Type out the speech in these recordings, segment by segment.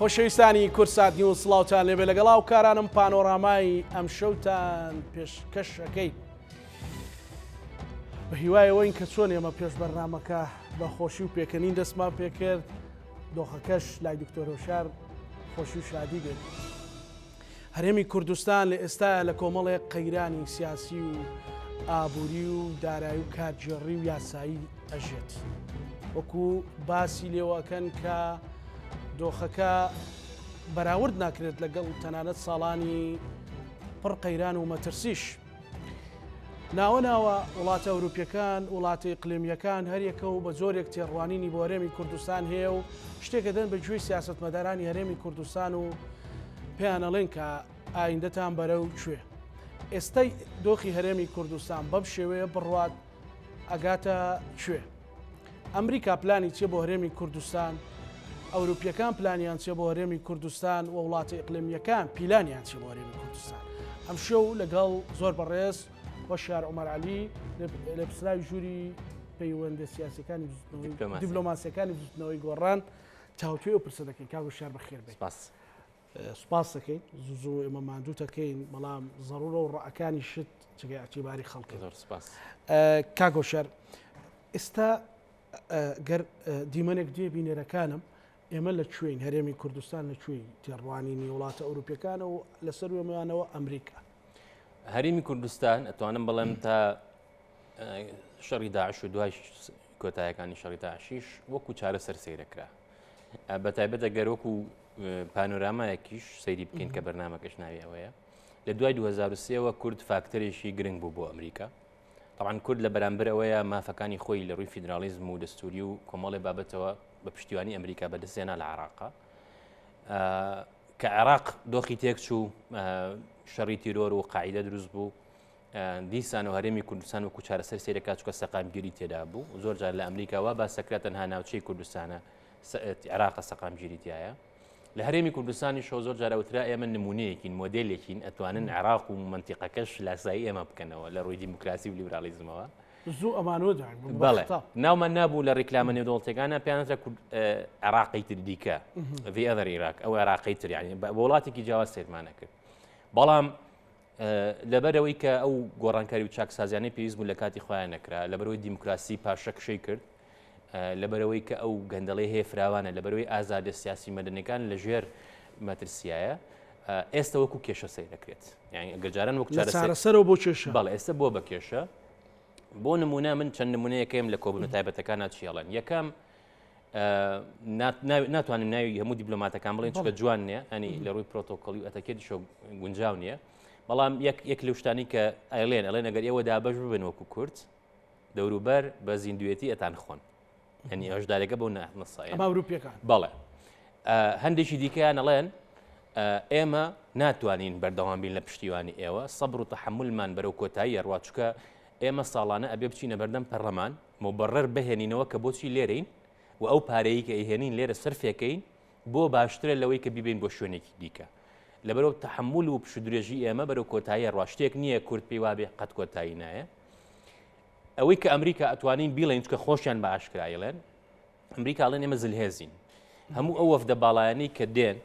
خۆشەویستانی کورسات نیوز سڵاوتان لێبێ لەگەڵا و کارانم پانۆرامای ئەم شەوتان پێشکەشەکەی بە هیوایەوەین کە چۆن ئێمە پێش بەرنامەکە بە خۆشی و پێکەنین دەستمان پێکرد دۆخەکەش لای دکتۆر هۆشار خۆشی و شادی بێت. هەرێمی کوردستان لە ئێستا لە کۆمەڵێک قەیرانی سیاسی و ئابووری و دارایی و کارگێڕی و یاسایی ئەژێت. وەکو باسی لێوەکەن کە دۆخەکە بەراورد ناکرێت لەگەڵ تەنانەت ساڵانی پڕ قەیران و مەترسیش. ناوە وڵاتە ئەوروپیەکان وڵاتە ئیقلیمیەکان هەریەکە و بە زۆرێک تێڕوانینی بۆ هەرێمی کوردستان هەیە و شتێکە دەن بەگوێی سیاسەتمەدارانی هەرێمی کوردستان و پێیانەڵێن کە ئایندەتان بەرەو کوێ. ئێستای دۆخی هەرێمی کوردستان بەم شێوەیە بڕوات ئەگاتە کوێ. ئەمریکا پلانی چیە بۆ هەرێمی کوردستان، ئەوروپیەکان پلانیان چێ بۆ هەرێمی کوردستان و وڵاتە ئیقلیمیەکان پیلانیان چێ بۆ هەرێمی کوردستان. ئەم شەو لەگەڵ زۆر بەڕێز هۆشیار عومەر عەلی لە پسراوی ژووری پەیوەندە سیاسیەکانی دیپلۆماسیەکانی بزوتنەوەی گۆڕان چاوتوێ و پرسە دەکەین. کاک هۆشیار بەخێر بێت. سوپاس دەکەین زوو ئێمە ماندوو دەکەین بەڵام زەڕورە و ڕەعەکانی شت چگەی ئەتیباری خەڵکی. کاک هۆشیار ئێستا گەر دیمەنێک دێ بینێرەکانم ئێمە لە کوێین هەرێمی کوردستان لە کوێی تێڕوانینی وڵاتە ئەوروپیەکانە و لەسەر وێمەیانەوە ئەمریکا. هەرێمی کوردستان ئەتوانم بڵێم تا شەڕی داعش و دوای کۆتاییەکانی شەڕی داعشیش وەکو چارەسەر سەیرەکرا. بەتایبەت ئەگەر وەکو پانۆرامایەکیش سەیری بکەین کە بەرنامەکەش ناوی ئەوەیە لە دوای 2023ەوە کورد فاکتەرێکی گرنگ بوو بۆ ئەمریکا. طبعاً کورد لە بەرامبەر ئەوەیە مافەکانی خۆی لە ڕووی فیدرالیزم و دەستوری و کۆمەڵێ بابەتەوە بە پشتیوانی ئەمریکا بەدەستێنا لە عێراقا کە عێراق دۆخی تێکچوو شەڕی تیرۆر و قاعیدە دروست بوو دیسان و هەرێمی کوردستان وەکو چارەسەر سەیرەکات چووکە سەقامگیری تێدا بوو زۆر جار لە ئەمریکاوە باسەکرا تەنها ناوچەی کوردستانە عێراقە سەقامگیری تایە. لە هەرێمی کوردستانی شەو زۆر جارە وترا ئێمە نمونەیەکین مۆدێلێکین ئەتوانن عێراق و منتیقەکەش لاسایی ئێمە بکەنەوە لە ڕووی دیموکراسی و لیبرالیزمەوە. زوو ئەمانۆ بەڵێ ناومان نابوو لە ڕیکلامە نێودوڵەتەکانە پێیانەتە عێراقی تر دیکە the other Iraq ئەو عێراقی تر یعنی بە وڵاتێکی جیاواز سیرمانە کرد. بەڵام لەبەرەوەی کە ئەو گۆڕانکاری و چاکسازیانەی پێویست بوو لە کاتی خۆیان نەکرا لەبەرەوەی دیموکراسی پاشەکشەی کرد لەبەرەوەی کە ئەو گەندەڵەی هەیە فراوانە لەبەرەوەی ئازادە سیاسی مەدەنیەکان لە ژێر مەترسیایە ئێستا وەکو کێشە سەیر دەکرێت. یعنی ئەگەرجاران وەکو چارەسەرەوە بۆ کێشە بەڵێ ئێستا بۆ بە کێشە. بۆ نمونە من چەند نمونەیەکەیم لە کۆبوون تایبەتەکانە چیاڵێن. یەکەم ناتوانین ناوی هەموو دیپلۆماتەکان بڵێن چکە جوان نییە ئەنی لە ڕووی پرۆتۆکۆلی و ئەتەکێتیشە گونجاو نییە. بەڵام یەک لەو شتانی کە ئەڵێن ئەگەر ئێوە دابەش ببن وەکو کورد دەوروبەر بە زیندوێتی ئەتان خۆن. هەنی ئەشدارێکە بۆ نەسایە ئەوروپیەکان. بەڵێ هەندێکی دیکەیان ئەڵێن ئێمە ناتوانین بەردەوام بین لە پشتیوانی ئێوە سەبر و تەحملمان بەرەو کۆتایی ئەڕواچکە ئێمە ساڵانە ئەبێ بچینە بەردەم پەرلەمان مۆبەڕەر بهێنینەوە کە بۆچی لێرەین و ئەو پارەیە کە ئەیهێنین لێرە سەرفێکەین بۆ باشترە لەوەی کە بیبین بۆ شوێنێکی دیکە. لەبەرەوە تەحمل و پشودرێژی ئێمە بەرەو کۆتایی ڕاشتێک نییە کورد پێی وابێ قەت کۆتایی نایە. ئەوەی کە ئەمریکا ئەتوانین بیڵێن چکە خۆشیان بە ئاشکرایڵێن ئەمریکا ئەڵێن ئێمە زلهێزین. هەموو ئەو وەفدە باڵایانەی کە دێن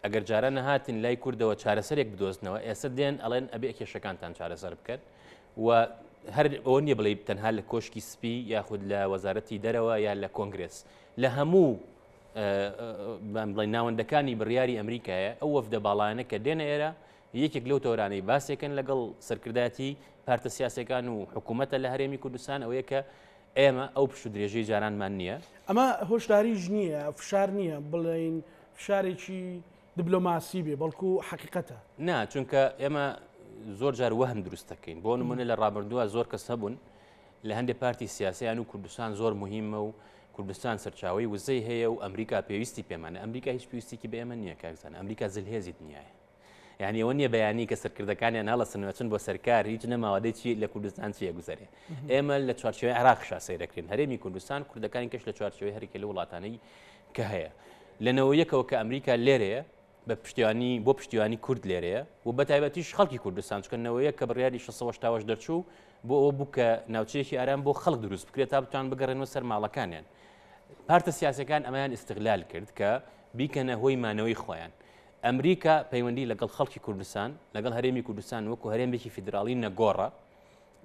ئەگەر جارە نەهاتن لای کوردەوە چارەسەرێک بدۆزنەوە ئێستا دێن ئەڵێن ئەبێ کێشەکانتان چارەسەر بکەن و هەر ئەوە نییە بڵێ تەنها لە کۆشکی سپی یاخود لە وەزارەتی دەرەوە یا لە کۆنگرس لە هەموو بڵێ ناوەندەکانی بڕیاری ئەمریکایە ئەو وەفدە باڵایانە کە دێنە ئێرە یەکێک لەو تۆرانەی باسێکن لەگەڵ سەرکردایەتی پارتە سیاسەکان و حکوومەتە لە هەرێمی کوردستان ئەوەیە کە ئێمە ئەو پشودرێژەی جارانمان نییە. ئەمە هۆشداریش نییە فشار نییە بڵێن فشارێکی دیپلۆماسی بێ بەڵکو حەقیقەتە نا چونکە ئێمە زۆر جار وەهم دروست دەکەین. بۆ نمونە لە ڕابردووە زۆر کەس هەبوون لە هەندێک پارتی سیاسیان و کوردستان زۆر مهمە و کوردستان سەرچاوی وزەی هەیە و ئەمریکا پێویستی پێمانە. ئەمریکا هیچ پێویستێکی بە ئێمە نییە کاکزانە. ئەمریکا زلهێزیت نییە. یعنی ئەوە نییە بەیانی کە سەرکردەکانیان هەڵەسنەوەچن بۆ سەرکار هیچ نەماوەدەی چی لە کوردستان چیە گوزارێ. ئێمە لە چوارچێوەی عێراقشا سەیر دەکرێن. هەرێمی کوردستان کوردەکانی کەش لە چوارچێوەی هەرێکی لە وڵاتانەی کە هەیە لەنەوە یەکەوە کە ئەمریکا لێرەیە بە پشتیوانی بۆ پشتیوانی کورد لێرەیە و بەتایبەتیش خەڵکی کوردستان چکەنەوەیە کە بڕیاری 16 دەرچوو بۆ ئەوە بوو کە ناوچەیەکی ئارام بۆ خەڵک دروست بکرێت تا بتوان بگەڕێنەوە سەر ماڵەکانیان. پارتە سیاسەکان ئەمەیان ئیستیغلال کرد کە بیکەنە هۆی مانەوەی خۆیان. ئەمریکا پەیوەندی لەگەڵ خەڵکی کوردستان لەگەڵ هەرێمی کوردستان وەکو هەرێمێکی فیدراڵی نەگۆڕە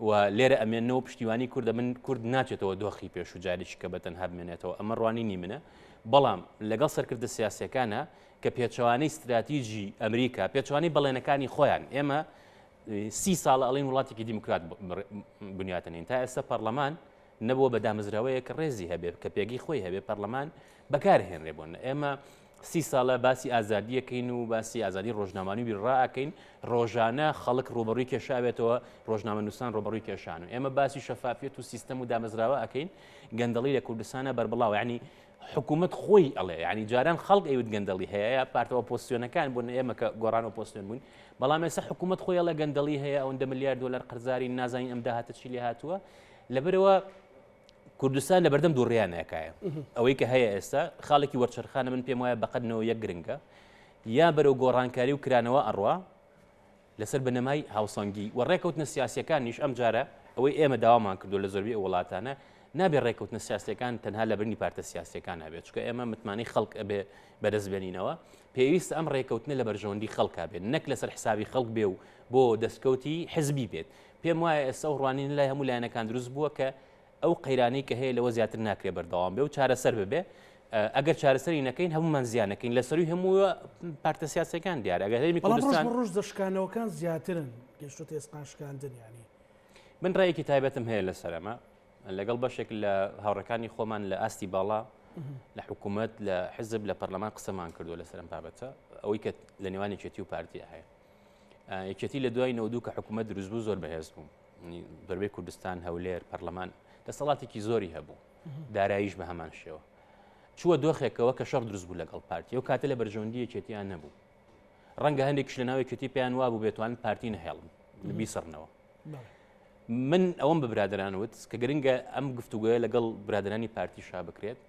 و لێرە ئەمێنەوە پشتیوانی کوردە من کورد ناچێتەوە دۆخی پێش و جارێکی کە بەتەنها بمێنێتەوە ئەمە ڕوانینی منە بەڵام لەگەڵ سەرکردە سیاسەکانە کە پێچەوانەی استراتیژی ئەمریکا پێچوانی بەڵێنەکانی خۆیان ئێمە 30 ساڵە ئەڵین وڵاتێکی دیموکرات بنیاتەنین تا ئێستا پەرلەمان نەبووە بە دامەزراوەیە کە ڕێزی هەبێ کە پێگی خۆی هەبێ پەرلەمان بەکارهێنرێ بوون ئێمە 30 ساڵە باسی ئازادیەکەین و باسی ئازادی ڕۆژنامانی بیرڕاکەین ڕۆژانە خەڵک ڕۆبەڕووی کێشاوێتەوە ڕۆژنامە نووسان ڕۆبەڕووی کێشان و ئێمە باسی شەفافیت و سیستەم و دامەزراوە ئەکەین گەندەڵی لە کوردستانە بەربڵاو یعنی حکوومەت خۆی ئەڵێ ینی جاران خەڵک ئەوت گەندەڵی هەیە پارتەوە پۆسیۆنەکان بوون ئێمە کە گۆڕان و پۆسیۆن بوون بەڵام ئێستا حکوومەت خۆی ئەڵێ گەندەڵی هەیە ئەوەندە ملیار دۆلار قەرزاری نازانین ئەم داهاتە چی لێ هاتووە لەبەرەوە کوردستان لە بەردەم دووڕیانەکایە ئەوەی کە هەیە ئێستا خاڵێکی وەرچەرخانە من پێم وایە بەقەدنەوە یەک گرنگە یا بەرەو گۆڕانکاری و کرانەوە ئەڕوا لەسەر بنەمای هاوسەنگی و ڕێکەوتنە سیاسیەکانیش ئەم جارە ئەوەی ئێمە داوامان کردو لە زۆربەی وڵاتانە نابێت ڕێکەوتنە سیاسیەکان تەنها لە بەرنی پارتە سیاسیەکان هەبێت چکە ئێمە متمانی خەڵک ئەبێ بەدەستبێنینەوە پێویست ئەم ڕێکەوتنە لە بەرژەوەندی خەڵکا بێت نەک لەسەر حسابی خەڵک بێ و بۆ دەستکەوتی حزبی بێت پێم وایە ئێستا ڕوانین لای هەموو لایەنەکان دروست بووە کە ئەو قەیرانەی کە هەیە لەوە زیاتر ناکرێ بەردەوام بێ و چارەسەر ببێ ئەگەر چارەسەری نەکەین هەمومان زیانەکەین لەسەروی هەموو پارتە سیاسەکان دیارە ئەگەر هەرێمی کوردستان ڕۆژ دەشکانەوەکان زیاترن گەشتە ئێسقان شکاندن ینی من ڕایەکی تایبەتم هەیە لەسەرەمە لەگەڵ بەشێک لە هاوڕەکانی خۆمان لە ئاستی باڵا لە حکوومەت لە حزب لە پەرلەمان قسەمان کردو لەسەرم بابەتە ئەوەی کە لە نێوان یەکێتی و پارتیا هەیە یەکێتی لە دوای 92 کە حکوومەت دروست بوو زۆر بەهێز بوو بەربەی کوردستان هەولێر پەرلەمان دەسەڵاتێکی زۆری هەبوو داراییش بە هەمان شێوە چووە دۆخێکەوە کە شەڕ دروست بوو لەگەڵ پارتی و کاتە لە بەرژەوەندی یەکێتیان نەبوو ڕەنگە هەندێکش لە ناو یەکێتی پێیان وا بوو بێتوان پارتی نەهێڵن بیسڕنەوە من ئەوەم بە برادران وت کە گرنگە ئەم گفتوگوۆیە لەگەڵ برادرانی پارتی شا بکرێت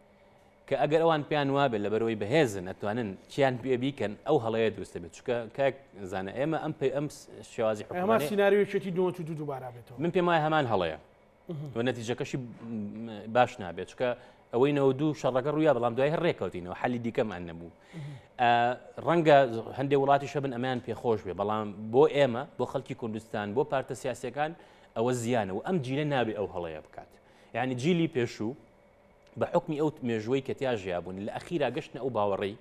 کە ئەگەر ئەوان پێیان وابێت لە بەرەوەی بەهێزن ئەتوانن چیان پێ بیکەن ئەو هەڵەیە دروستە بێت چکە کاک زانە ئێمە ئەم شێوازی حکومەت سیناریۆیەکی دووبارە بێتەوە من پێم وایە هەمان هەڵەیە و نەتیجەکەشی باش نابێت چکە ئەوەی 92 شەڕەکە ڕوویا بەڵام دوای هەر ڕێکەوتینەوە حەلی دیکەمان نەبوو ڕەنگە هەندێک وڵاتی شەبن ئەمیان پێخۆش بێ بەڵام بۆ ئێمە بۆ خەڵکی کوردستان بۆ پارتە سیاسیەکان ئەوە زیانە و ئەم جیلە نابێ ئەو هەڵەیە بکات یعنی جیلی پێشوو بە حکمی ئەو مێژوەی کە تیا ژیابوون لە ئەخیرا گەشتنە ئەو باوەڕێی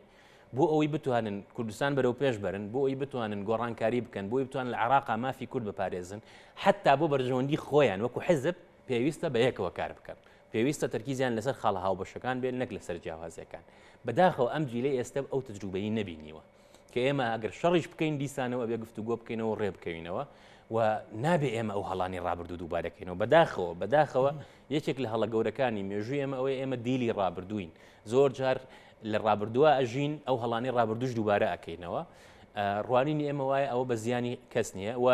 بۆ ئەوەی بتوانن کوردستان بەرەو پێش بەرن بۆ ئەوی بتوانن گۆڕانکاری بکەن بۆی بتوانن لە عێراقا مافی کورد بپارێزن حتا بۆ بەرژەوەندی خۆیان وەکو حزب پێویستە بە یەکەوە کار بکەن پێویستە تەرکیزیان لەسەر خاڵە هاوبەشەکان بێن نەک لەسەر جیاوازیەکان بەداخەوە ئەم جیلەی ئێستا ئەو تەجروبەیی نەبینیوە کە ئێمە ئەگەر شەڕیش بکەین دیسانەوە بێ گفتوگۆ بکەینەوە ڕێ بکەوینەوە و نابێ ئێمە ئەو هەڵانی ڕابردوو دووبارەکەینەوە بەداخەوە یەکێک لە هەڵە گەورەکانی مێژووی ئێمە ئەوەیە ئێمە دیلی ڕابردووین زۆر جار لە ڕابردووە ئەژین ئەو هەڵانی ڕابردووش دووبارە ئەکەینەوە ڕوانینی ئێمە وایە ئەوە بە زیانی کەس نییە و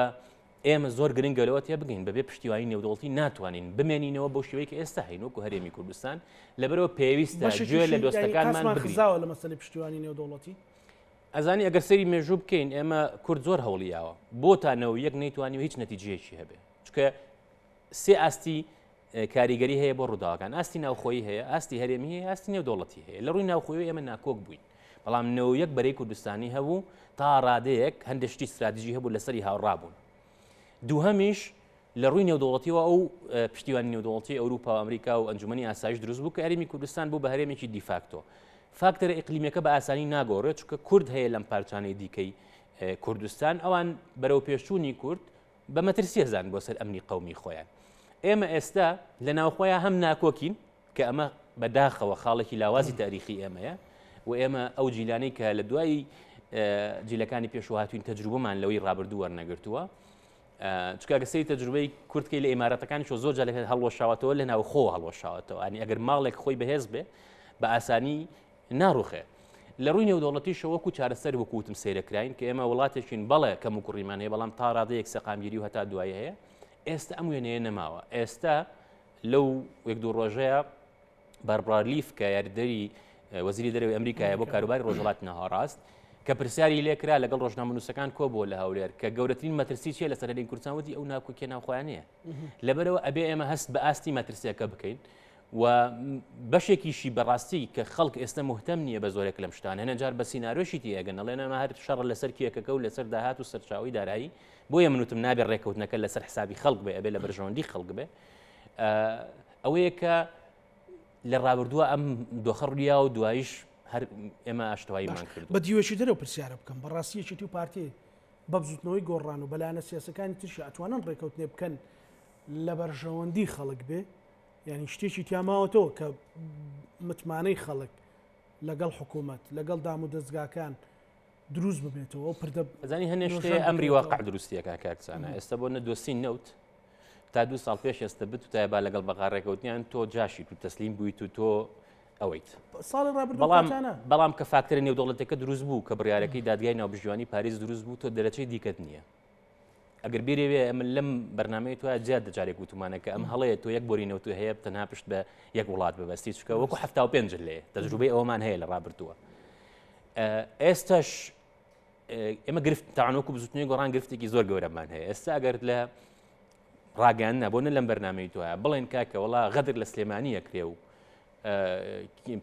ئێمە زۆر گرنگە لەوە تێ بگەین بەبێ پشتیوانی نێودوڵەتی ناتوانین بمێنینەوە بۆ شێوەیە کە ئێستا هەین وەکو هەرێمی کوردستان لەبەرەوە پێویستە گوێ لە دۆستەکانمان بگرین لە مەسەلەی پشتیوانی نێودوڵەتی ئەزانی ئەگەر سەری مێژوو بکەین ئێمە کورد زۆر هەوڵیاوە بۆتانەوە یەک نەیتوانی و هیچ نەتیجەیەکی هەبێ چکە سێ ئاستی کاریگەری هەیە بۆ ڕووداوەکان ئاستی ناوخۆیی هەیە ئاستی هەرێمی هەیە ئاستی نێودوڵەتی هەیە لە ڕووی ناوخۆیی ئێمە ناکۆک بووین بەڵام نەوەیەک بەرەی کوردستانی هەبوو تا ڕادەیەک هەندێشتی استراتیژی هەبوو لەسەری هاوڕابوون دووهەمیش لە ڕووی نێودوڵەتیەوە ئەو پشتیوانی نێودوڵەتی ئەوروپا و ئەمریکا و ئەنجومەنی ئاسایش دروست بوو کە هەرێمی کوردستان بوو بە هەرێمێکی دیفاکتۆ فاکتەرە ئیقلیمیەکە بە ئاسانی ناگۆڕێت چکە کورد هەیە لەم پارچانەی دیکەی کوردستان ئەوان بەرەو پێشچوونی کورد بە مەترسیەزان بۆ سەر ئەمنی قەومی خۆیان ئێمە ئێستا لە ناوخۆیان هەم ناکۆکین کە ئەمە بەداخەوە خاڵێکی لاوازی تاریخی ئێمەیە و ئێمە ئەو جیلانەی کە لە دوای جیلەکانی پێشوهاتوین تەجروبەمان لەوەی ڕابردوو وەرنەگرتووە چکە سەری تەجروبەی کوردکەی لە ئیمارەتەکانی زۆر جار هەڵوەشاوەتەوە لە ناو خۆ هەڵوەشاوەتەوە ئەنی ئەگەر ماڵێک خۆی بەهێز بێ بە ئاسانی ناڕوخێ لە ڕووی نێودوڵەتیشەوە وەکو چارەسەر وەکوتم سیرەکراین کە ئێمە وڵاتێکین بەڵێ کەم و کوڕیمان هەیە بەڵام تا ڕادەیەک سەقامگیری و هەتا دوایە هەیە ئێستا ئەم وێنەیە نەماوە ئێستا لەو یەک دوو ڕۆژەیە باربرالیف کە یاریدەری وەزیری دەرەوەی ئەمریکایە بۆ کاروباری ڕۆژهەڵاتی ناهەڕاست کە پرسیاری لێکرا لەگەڵ ڕۆژنامەنووسەکان کۆبووە لە هەولێر کە گەورەترین مەترسی چیە لەسەر هەرێمی کوردستان وتی ئەو ناکۆکیە ناوخۆیانەیە لەبەرەوە ئەبێ ئێمە هەست بە ئاستی مەترسیەکە بکەین و بەشێکیشی بەڕاستی کە خەڵک ئێستا مهتەم نییە بە زۆرێک لەم شتان هەنە جار بە سینناارۆشی تێگەن ئەڵێنە هەر شەڕ لەسەر کێکەکە و لەسەر داهات و سەرچاوی دارایی بۆیە منوتم نابێت ڕێکەوتنەکە لەسەر حسابی خەڵک بێ ئەبێ لە بەرژەوەندی خەڵک بێ ئەوەیە کە لە ڕابردووە ئەم دۆخەڕیا و دوایش هەر ئێمە ئاشتواییمان کرد بە دیوێشی دەرەوە پرسیارە بکەم بەڕاستیەکی تو پارتی بە بزوتنەوەی گۆڕان و بەلایەنە سیاسەکانی ترش ئەتوانن ڕێکەوتنێ بکەن لە بەرژەوەندی خەڵک بێ ینی شتێکی تیاماوەتەوە کە متمانەی خەڵک لەگەڵ حکوومەت لەگەڵ دام و دەستگاکان دروست ببێتەوە و پردە ئەزانی هەنێ شتێ ئەمری واقع دروستیەکە کاکچانە ئێستا بۆ نەدۆسی نەوت تا 2 ساڵ پێش ئێستا بت و تا با لەگەڵ بەغاڕێکەوتنیان تۆ جاشیت و تەسلیم بوویت و تۆ ئەوەیت ساڵی ڕابردووانە بەڵام کە فاکتەرە نێودوڵەتەکە دروست بوو کە بڕیارەکەی دادگای ناوبژوانی پاریس دروست بوو تۆ دەرەچەی دیکەت نییە ئەگەر بیرێوێ ئەمە لەم بەرنمەی توە جیاد دەجارێک وتمانەکە ئەم هەڵەیە تۆ یەک بۆرینەوت هەیە تەنها پشت بە یەک وڵات ببەستی چکە وەکو 75 لێ تەجروبەی ئەومان هەیە لە ڕابردووە ئێستاش ئێمە گرفت تاوانۆکو بزوتنی گۆڕان گرفتێکی زۆر گەورەمان هەیە ئێستا ئەگەر لە ڕاگەان نەبوونە لەم بەرنمەی توە بڵێن کاکە وڵا غەدر لە سلێمانی ئەکرێ و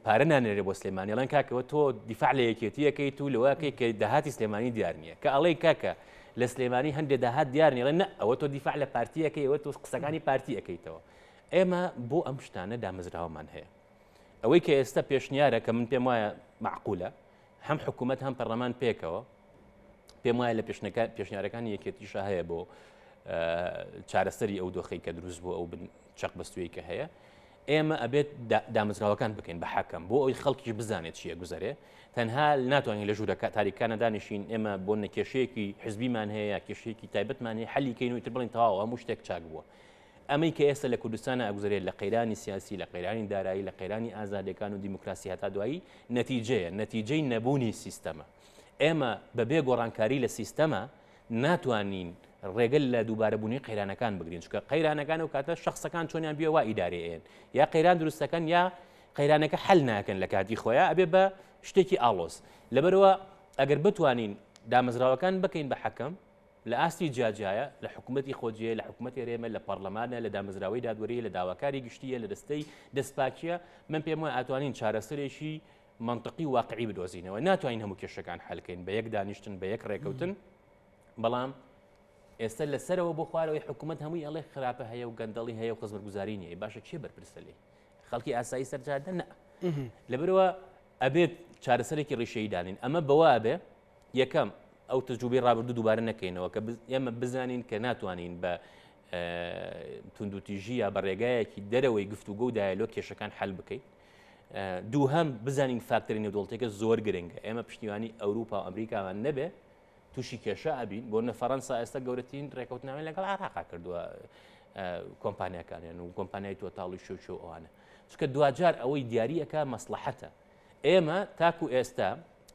پارە نانێرێ بۆ سلێمانی ئەڵێن کاکەوە تۆ دیفاع لە یەکێتیەکەیت و لەوەکەی کە داهاتی سلێمانی دیار نییە کە ئەڵێ کاکە لە سلێمانی هەندێک داهات دیار نیە نە ئەوە تۆ دیفاع لە پارتیەکەی ئەوە تۆ قسەکانی پارتی ئەەکەیتەوە ئێمە بۆ ئەم شتانە دامەزراوەمان هەیە ئەوەی کە ئێستا پێشنیارە کە من پێم وایە معقولە هەم حکوومەت هەم پەرلەمان پێکەوە پێم وایە لە پێشنیارەکانی یەکێتیشە هەیە بۆ چارەسەری ئەو دۆخەی کە دروست بوو ئەو چەق بەستووی کە هەیە ئێمە ئەبێت دامەزراوەکان بکەین بە حەکەم بۆ ئەوی خەڵکی بزانێت چیە گوزارێ تەنها ناتوانین لە ژوورە تاریکانە دانیشین ئێمە بۆ نەکێشەیەکی حزبیمان هەیە کێشەیەکی تایبەتمان هەیە حەلیکەین و تر بڵین تەواو هەموو شتێک چاک بووە ئەمەی کە ئێستا لە کوردستانە ئەگوزارێت لە قەیرانی سیاسی لە قەیرانی دارایی لە قەیرانی ئازادەکان و دیموکراسی هەتا دوایی نەتیجەی نەبوونی سیستەمە ئێمە بەبێ گۆڕانکاری لە سیستەمە ناتوانین ڕێگەل لە دووبارەبوونی قەیرانەکان بگرین چکە قەیرانەکان و کاتە شخصەکان چۆنیان بیەوە ئیدارەیەن یا قەیران دروستەکەن یا قەیرانەکە حل ناکەن لە کاتی خۆیان ئەبێ بە شتێکی ئاڵۆز لەبەرەوە ئەگەر بتوانین دامەزراوەکان بکەین بە حەکەم لە ئاستی جاجایە لە حکوومەتی خۆجیە لە حکوومەتی رێمە لە پەرلەمانە لە دامەزراوەی دادوەری لە داواکاری گشتیە لە دەستەی دەستپاکیە من پێم وایە ئەتوانین چارەسەرێکی منطقی واقعی بدۆزینەوە ناتوانین هەموو کێشەکان حلکەین بە یەک دانیشتن بە یەک ڕێکەوتن بەڵام ئێستا لەسەرەوە بۆ خوارەوەی حکوومەت هەمووی ئەڵێ خراپە هەیە و گەندەڵی هەیە و خزمەتگوزاری نییە باشە چێ بەرپرسە لێ خەڵکی ئاسایی سەرجادە نە لەبەرەوە ئەبێت چارەسەرێکی ڕیشەی دانین ئەمە بەوە ئەبێ یەکەم ئەو تەجروبەی ڕابردوو دووبارە نەکەینەوە کە ئێمە بزانین کە ناتوانین بە توندوتیژی یا بە ڕێگایەکی دەرەوەی گفتوگۆ و دایلۆ کێشەکان حل بکەین دووهەم بزانین فاکتەری نێودوڵەتێکە زۆر گرنگە ئێمە پشتیوانی ئەوروپا و ئەمریکامان نەبێ تووشی کێشە ئەبین بۆ نە فەڕەنسا ئێستا گەورەترین ڕێکەوتناوی لەگەڵ عێراقا کردووە کۆمپانیەکانیان و کۆمپانیای تۆتاڵی شۆ ئەوانە چکە دوجار ئەوەی دیاریەکە مەسلحەتە ئێمە تاکو ئێستا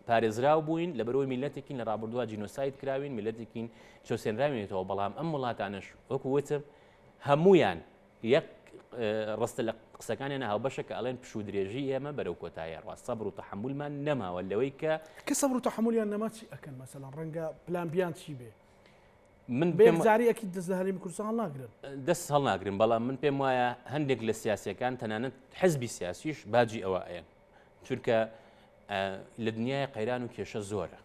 پارێزراو بووین لە بەرەوەی میلەتێکین لە ڕابردووە جینۆساید کراوین میلەتێکین چۆسێنراوێتەوە بەڵام ئەم وڵاتانش وەکو وتم هەمویان یەک ڕستە لە قسەکانیان هاوبەشە کە ئەڵێن پشو درێژی ئێمە بەرەو کۆتاییە ڕاست سەبر و تەحملمان نەماوە لەوەی کە سەبر و تەحملیان نەما چی ئەکەن مەسەڵەن ڕەنگە پلان بیان چی بێ من بێزاریەکی دەست لە هەرێمی کوردستان هەڵناگرن دەست هەڵناگرن بەڵام من پێم وایە هەندێک لە سیاسیەکان تەنانەت حزبی سیاسیش باجی ئەوە ئەیەن چونکە لە دنیای قەیران و کێشە زۆرە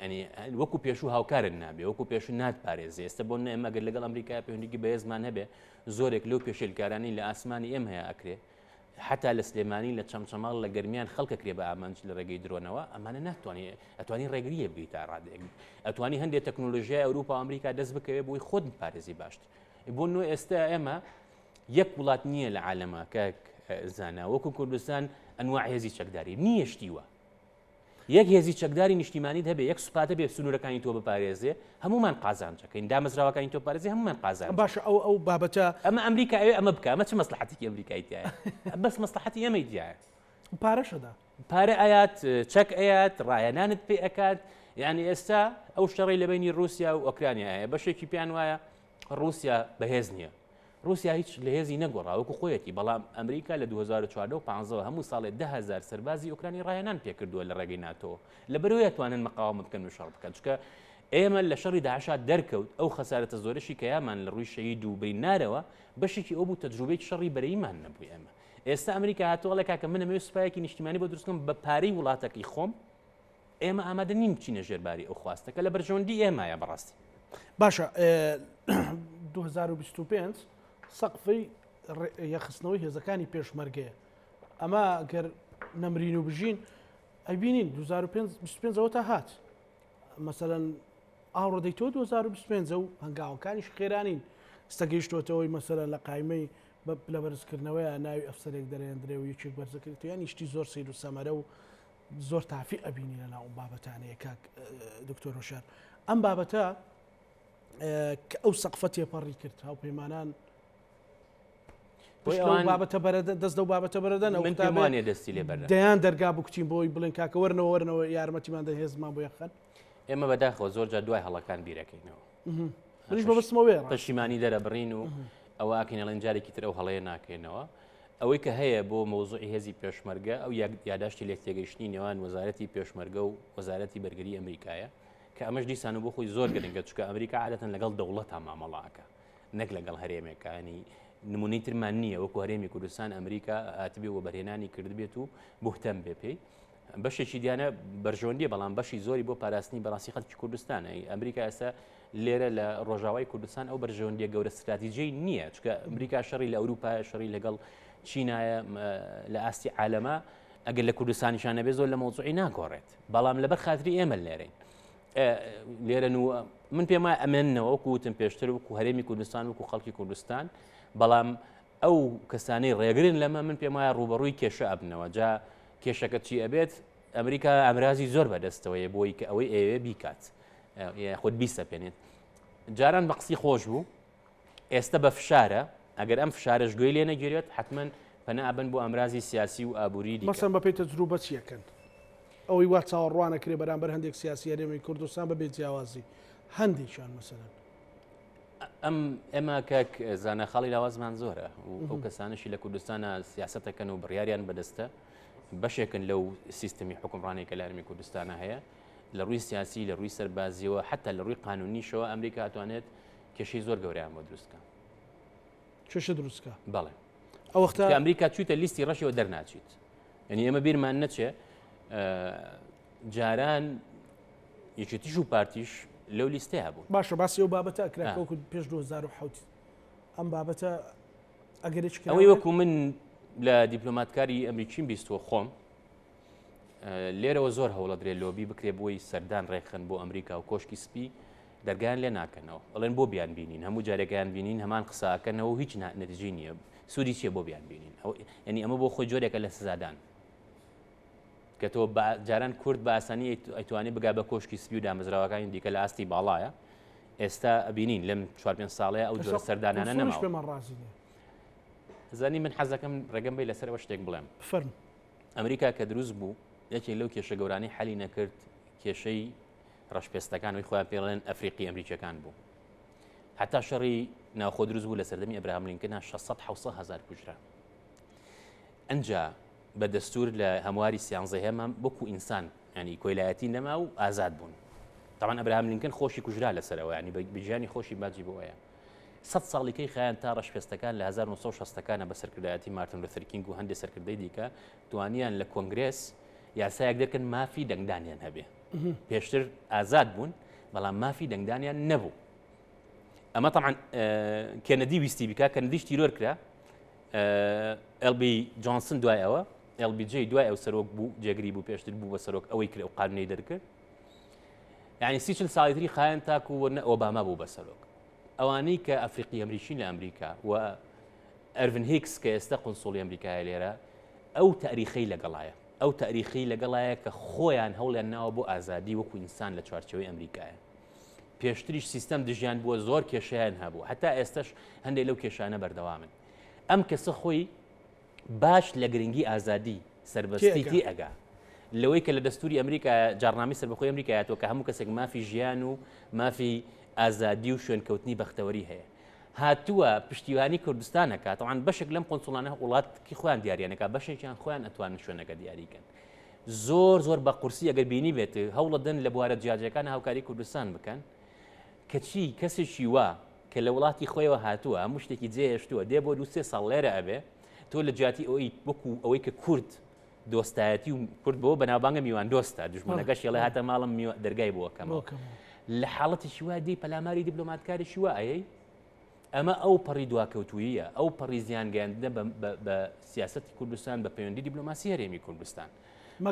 ینی وەکو پێشوو هاوکارن نابێ وەکو پێشوو ناتپارێزی ئێستا بۆ ئێمەگەر لەگەڵ ئەمریکا پەیوەندیکی بەهێزمان هەبێ زۆرێک لەو پێشێلکارانی لە ئاسمانی ئێمە هەیە ئەکرێ حتا لە سلێمانی لە چەمچەماڵ لە گەرمیان خەڵکەکرێ بە ئامانج لە ڕێگەی درۆنەوە ئەمانە ئەتوانی ڕێگریە بگەیت تا ڕادێک ئەتوانی هەندێک تەکنۆلۆژیای ئەوروپا و ئەمریکا دەست بکەوێ بۆی خۆت پارێزی باشتر بۆ نوێ ئێستا ئێمە یەک وڵات نییە لە عالەما کە زانە وەکو کوردستان ئەنواع هێزی چەکداری نییە شتیوە یەک هێزی چەکداری نیشتیمانیت هەبێ یەک سوپاتە بێ سنوورەکانی تۆ بپارێزێ هەمومان قازانجەکەین دامەزراوەکانی تۆ پارێزی هەمومان قازان باشە ئەو بابەتە ئەمە ئەمریکا ئەمە بکە ئەمە چه مەسلحەتێکی ئەمریکایی تایە بەس مەسلحەتی ئەمەی دیایە پارەشەدا پارە ئايات چەک ئايات ڕایەنانت پێ ئەکات یعنی ئێستا ئەو شەڕی لە بینی رووسیا و ئۆکرانیا هەیە بەشێکی پیان وایە رووسیا بەهێز نییە رووسیا هیچ لە هێزی نەگۆڕا وەکو خۆیەتی بەڵام ئەمریکا لە 2014 و 15 هەموو ساڵێ 10,000 سەربازی ئۆکرانی ڕایەنان پێکردووە لە ڕێگەی ناتۆ لە بەرەوەی ئەتوانن مەقاومت بکەن و شەڕ بکەن چکە ئێمە لە شەڕی داعشا دەرکەوت ئەو خەسارەتە زۆرەشی کە یامان لە ڕووی شەهید و برینارەوە بەشێکی ئەو بوو تەجروبەی شەڕی بەرەیمان نەبووی ئێمە. ئێستا ئەمریکا هاتووەڵە کاکە من ئەمەوێت سوپایەکی نیشتیمانی بۆ دروستکەم بە پارەی وڵاتەکەی خۆم، ئێمە ئامادە نین بچینە ژێرباری ئەو خواستەکە لە بەرژەوەندی ئێمایە بەڕاستی. باشە 2025 سەقفەی یەخستنەوەی هێزەکانی پێشمەرگەیە. ئەمە گەر نەمرین و بژین ئەبینین 2025ەوە تا هات مەسەرەن ئاڕۆدەیتەوە 2025 و هەنگاوەکانیش خێرانین ستەگەیشتۆتەوەی مەسەرە لە قایمەی لە بەرزکردنەوەیە ناوی ئەفسەرێک دەرێنرێ و یەکێک بەرزەکردێت یانی شتی زۆر سیر و سەمەرە و زۆر تافی ئەبینی لە ناو بابەتانەیە کاک دکتۆر ڕۆشار. ئەم بابەتە کە ئەو سەقفە تێپەڕی کرد هاوپەیمانان بابەتە بەرەدە دەست دە بابەتە بەرەدەن من پێمانێ دەستی لێ بەردە دەیان دەرگا بکوتین بۆی بڵێن کاکە وەرنەوە یارمەتیمان دەهێزمان بۆ یەخەن. ئێمە بەداخەوە زۆر جار دوای هەڵەکان بیرەکەینەوە منیش بەبستمەوێ پەشیمانی دەرەبڕین و ئەوە ئاکەینەڵێن جارێکی تر ئەو هەڵەیە ناکەینەوە. ئەوەی کە هەیە بۆ مۆزوعی هێزی پێشمەرگە ئەو یاداشتی لێک تێگەیشتنی نێوان وەزارەتی پێشمەرگە و وەزارەتی بەرگری ئەمریکایە کە ئەمەش دیسان و بۆ خۆی زۆر گرنگە چکە ئەمریکا عادەتەن لەگەڵ دەوڵەتە مامەڵاکە نەک لەگەڵ هەرێمێکانی نمونەی ترمان نییە وەکو هەرێمی کوردستان ئەمریکا ئاتبێ و بەرهێنانی کردبێت و بوختەم بێ پێی بەشێکی دیانە بەرژۆندیە بەڵام بەشی زۆری بۆ پاراستنی بەڕاستی خەڵکی کوردستانە. ئەمریکا ئێستا لێرە لە ڕۆژاوای کوردستان ئەو بەرژەوەندیە گەورە استراتیژیەی نییە چکە ئەمریکا شەڕی لە ئەوروپا شەڕی لەگەڵ چینایە لە ئاستی عالەمە ئەگەر لە کوردستانیشانە بێ زۆر لە مۆزوعی ناگۆڕێت بەڵام لەبەر خاتری ئێمە لێرەین لێرە و من پێم وایە ئەمێننەوە وەکو وتم پێشتر وەکو هەرێمی کوردستان وەکو خەڵکی کوردستان بەڵام ئەو کەسانەی ڕێگرن لەمە من پێم وایە ڕوبەڕووی کێشە ئەبنەوە جا کێشەکە چی ئەبێت ئەمریکا ئەمرازی زۆر بەدەستەوەیە بۆی کە ئەوەی ئەوێ بیکات خۆت بیستە پێنێت جاران بە قسەی خۆش بوو ئێستا بە فشارە ئەگەر ئەم فشارش گوێی لێ نەگیرێت حتمما پەنا ئەبن بۆ ئەمرازی سیاسی و ئابووری دیکە. مەسەن بەپێی تەجروبە چیەکەن ئەوەی وا چاوەڕوانەکرێ بەرامبەر هەندێک سیاسی هەرێمی کوردستان بەبێ جیاوازی هەندێکیان مەسەلەن ئێمە کەک زانە خاڵی لاوازمان زۆرە و ئەو کەسانشی لە کوردستانە سیاستەکەن و بڕیاریان بەدەستە بەشێکن لەو سیستمی حکومڕانێک کە لە هەرێمی کوردستانە هەیە لە ڕووی سیاسی لە ڕووی سەربازیەوە حتا لە ڕووی قانونیشەوە ئەمریکا ئەتوانێت کێشەی زۆر گەورەیان بۆ دروستکە. کێشە دروستکە بەڵێ ئەو وەختە ئەمریکا چوویتە لیستی ڕەشەوە دەرناچیت یعنی ئێمە بیرمان نەچێ جاران یەکێتیش و پارتیش لەو لیستەیە بوو. باشە باسی ئەو بابەتە ئەکراکەوەکو پێش 2010 ئەم بابەتە ئەگەرێک ئەوەی وەکو من لە دیپلۆماتکاری ئەمریکیم بیستوە خۆم لێرەوە زۆر هەوڵە درێ لۆبی بکرێ بۆی سەردان ڕێکخن بۆ ئەمریکا و کۆشکی سپی دەرگیان لێ ناکەنەوە بڵێن بۆ بیان بینین هەموو جارێکیان بینین هەمان قساکەنەوە هیچ نەتیجەی نییە سوودی چیە بۆ بیان بینین ینی ئەمە بۆ خۆی جۆرێکە لە سزادان کە تۆ جاران کورد بە ئاسانی ئەیتوانی بگا بە کۆشکی سپی و دامەزراوەکانی دیکە لە ئاستی باڵایە ئێستا ئەبینین لەم 4-5 ساڵەیە ئەو جۆرە سەردانانە نەماوە. زانی من حەزەکەم ڕێگەم بێ لەسەرەوە شتێک بڵێم فەرم ئەمریکا کە دروست بوو یەکێک لەو کێشە گەورانەی حەلی نەکرد کێشەی ڕەشپێستەکانەوەی خۆیان پێڵێن ئەفریقی ئەمریکیەکان بوو حتا شەڕی ناوخۆ دروست بوو لە سەردەمی ئەبراهام لینکن 600 هزار کوژرا ئەنجا بە دەستور لە هەمواری سیانزە هێمە بۆکو ئینسان ینی کۆیلایەتی نەما و ئازاد بوون طبعا ئەبراهام لینکن خۆشی کوژرا لەسەرەوە ینی بژیانی خۆشی باجی بۆیە 100 ساڵیکەی خیان تا ڕەشپێستەکان لە 1960ەکانە بە سەرکردایەتی مارتن لوتر کینگ و هەندێک سەرکردەی دیکە توانیان لە کۆنگرێس یاسایەک دەکەن مافی دەنگدانیان هەبێ پێشتر ئازاد بوون بەڵام مافی دەنگدانیان نەبوو ئەمە طبعا کێنەدی ویستی بیکا کەنەدیش تیرۆر کرا LB جۆنسن دوای ئەوە LBJ دوای ئەو سەرۆک بوو جێگری بوو پێشتر بوو بە سەرۆک ئەوەی کرد و قانونی دەرکرد یعنی 30 ساڵی تری خایەن تاکو وەرنە ئۆباما بوو بە سەرۆک ئەوانەی کە ئەفریقی ئەمریکین لە ئەمریکا و ئەرڤن هیکس کە ئێستا قونسوڵی ئەمریکایە لێرە ئەو تاریخی لەگەڵایە ئەو تاریخی لەگەڵایە کە خۆیان هەوڵیان ناوە بۆ ئازادی وەکو ئینسان لە چوارچەوەی ئەمریکایە پێشتریش سیستەم دژیان بووە زۆر کێشەیان هەبوو هەتا ئێستش هەندێک لەو کێشانە بەردەوامن ئەم کەسە خۆی باش لە گرنگی ئازادی سربەستی تی ئەگا لەوەی کە لە دەستوری ئەمریکا جارنامی سەربەخۆی ئەمریکایەتەوە کە هەموو کەسێک مافی ژیان و مافی ئازادی و شوێنکەوتنی بەختەوەری هەیە هاتووە پشتیوانی کوردستانەکە تەوان بەشێک لەم قۆنسوڵانە وڵاتکی خۆیان دیاریانەکە بەشێکیان خۆیان ئەتوانن شوێنەکە دیاریکەن زۆر بە قورسی ئەگەر بینی بێت هەوڵەدەن لە بوارە جیاجەکان هاوکاری کوردستان بکەن کەچی کەسێکی وا کە لە وڵاتی خۆیەوە هاتووە هەموو شتێکی جێهێشتووە دێ بۆ 2-3 ساڵ لێرە ئەبێ تۆ لە جیاتی ئەوەی وەکو ئەوەی کە کورد دۆستایەتی و کورد بۆ بەناوبانگە میوان دۆستە دوژمنەکەش یڵێ هاتە ماڵم دەرگای بۆکەمەوە لە حاڵەتێکی وا دی پەلاماری دیبلۆماتکاریشی وا ئەیەی ئەمە ئەو پەڕی دواکەوتویە ئەو پەڕی زیان گەیاندنە بە سیاسەتی کوردستان بە پەیوەندی دیبلۆماسی هەرێمی کوردستان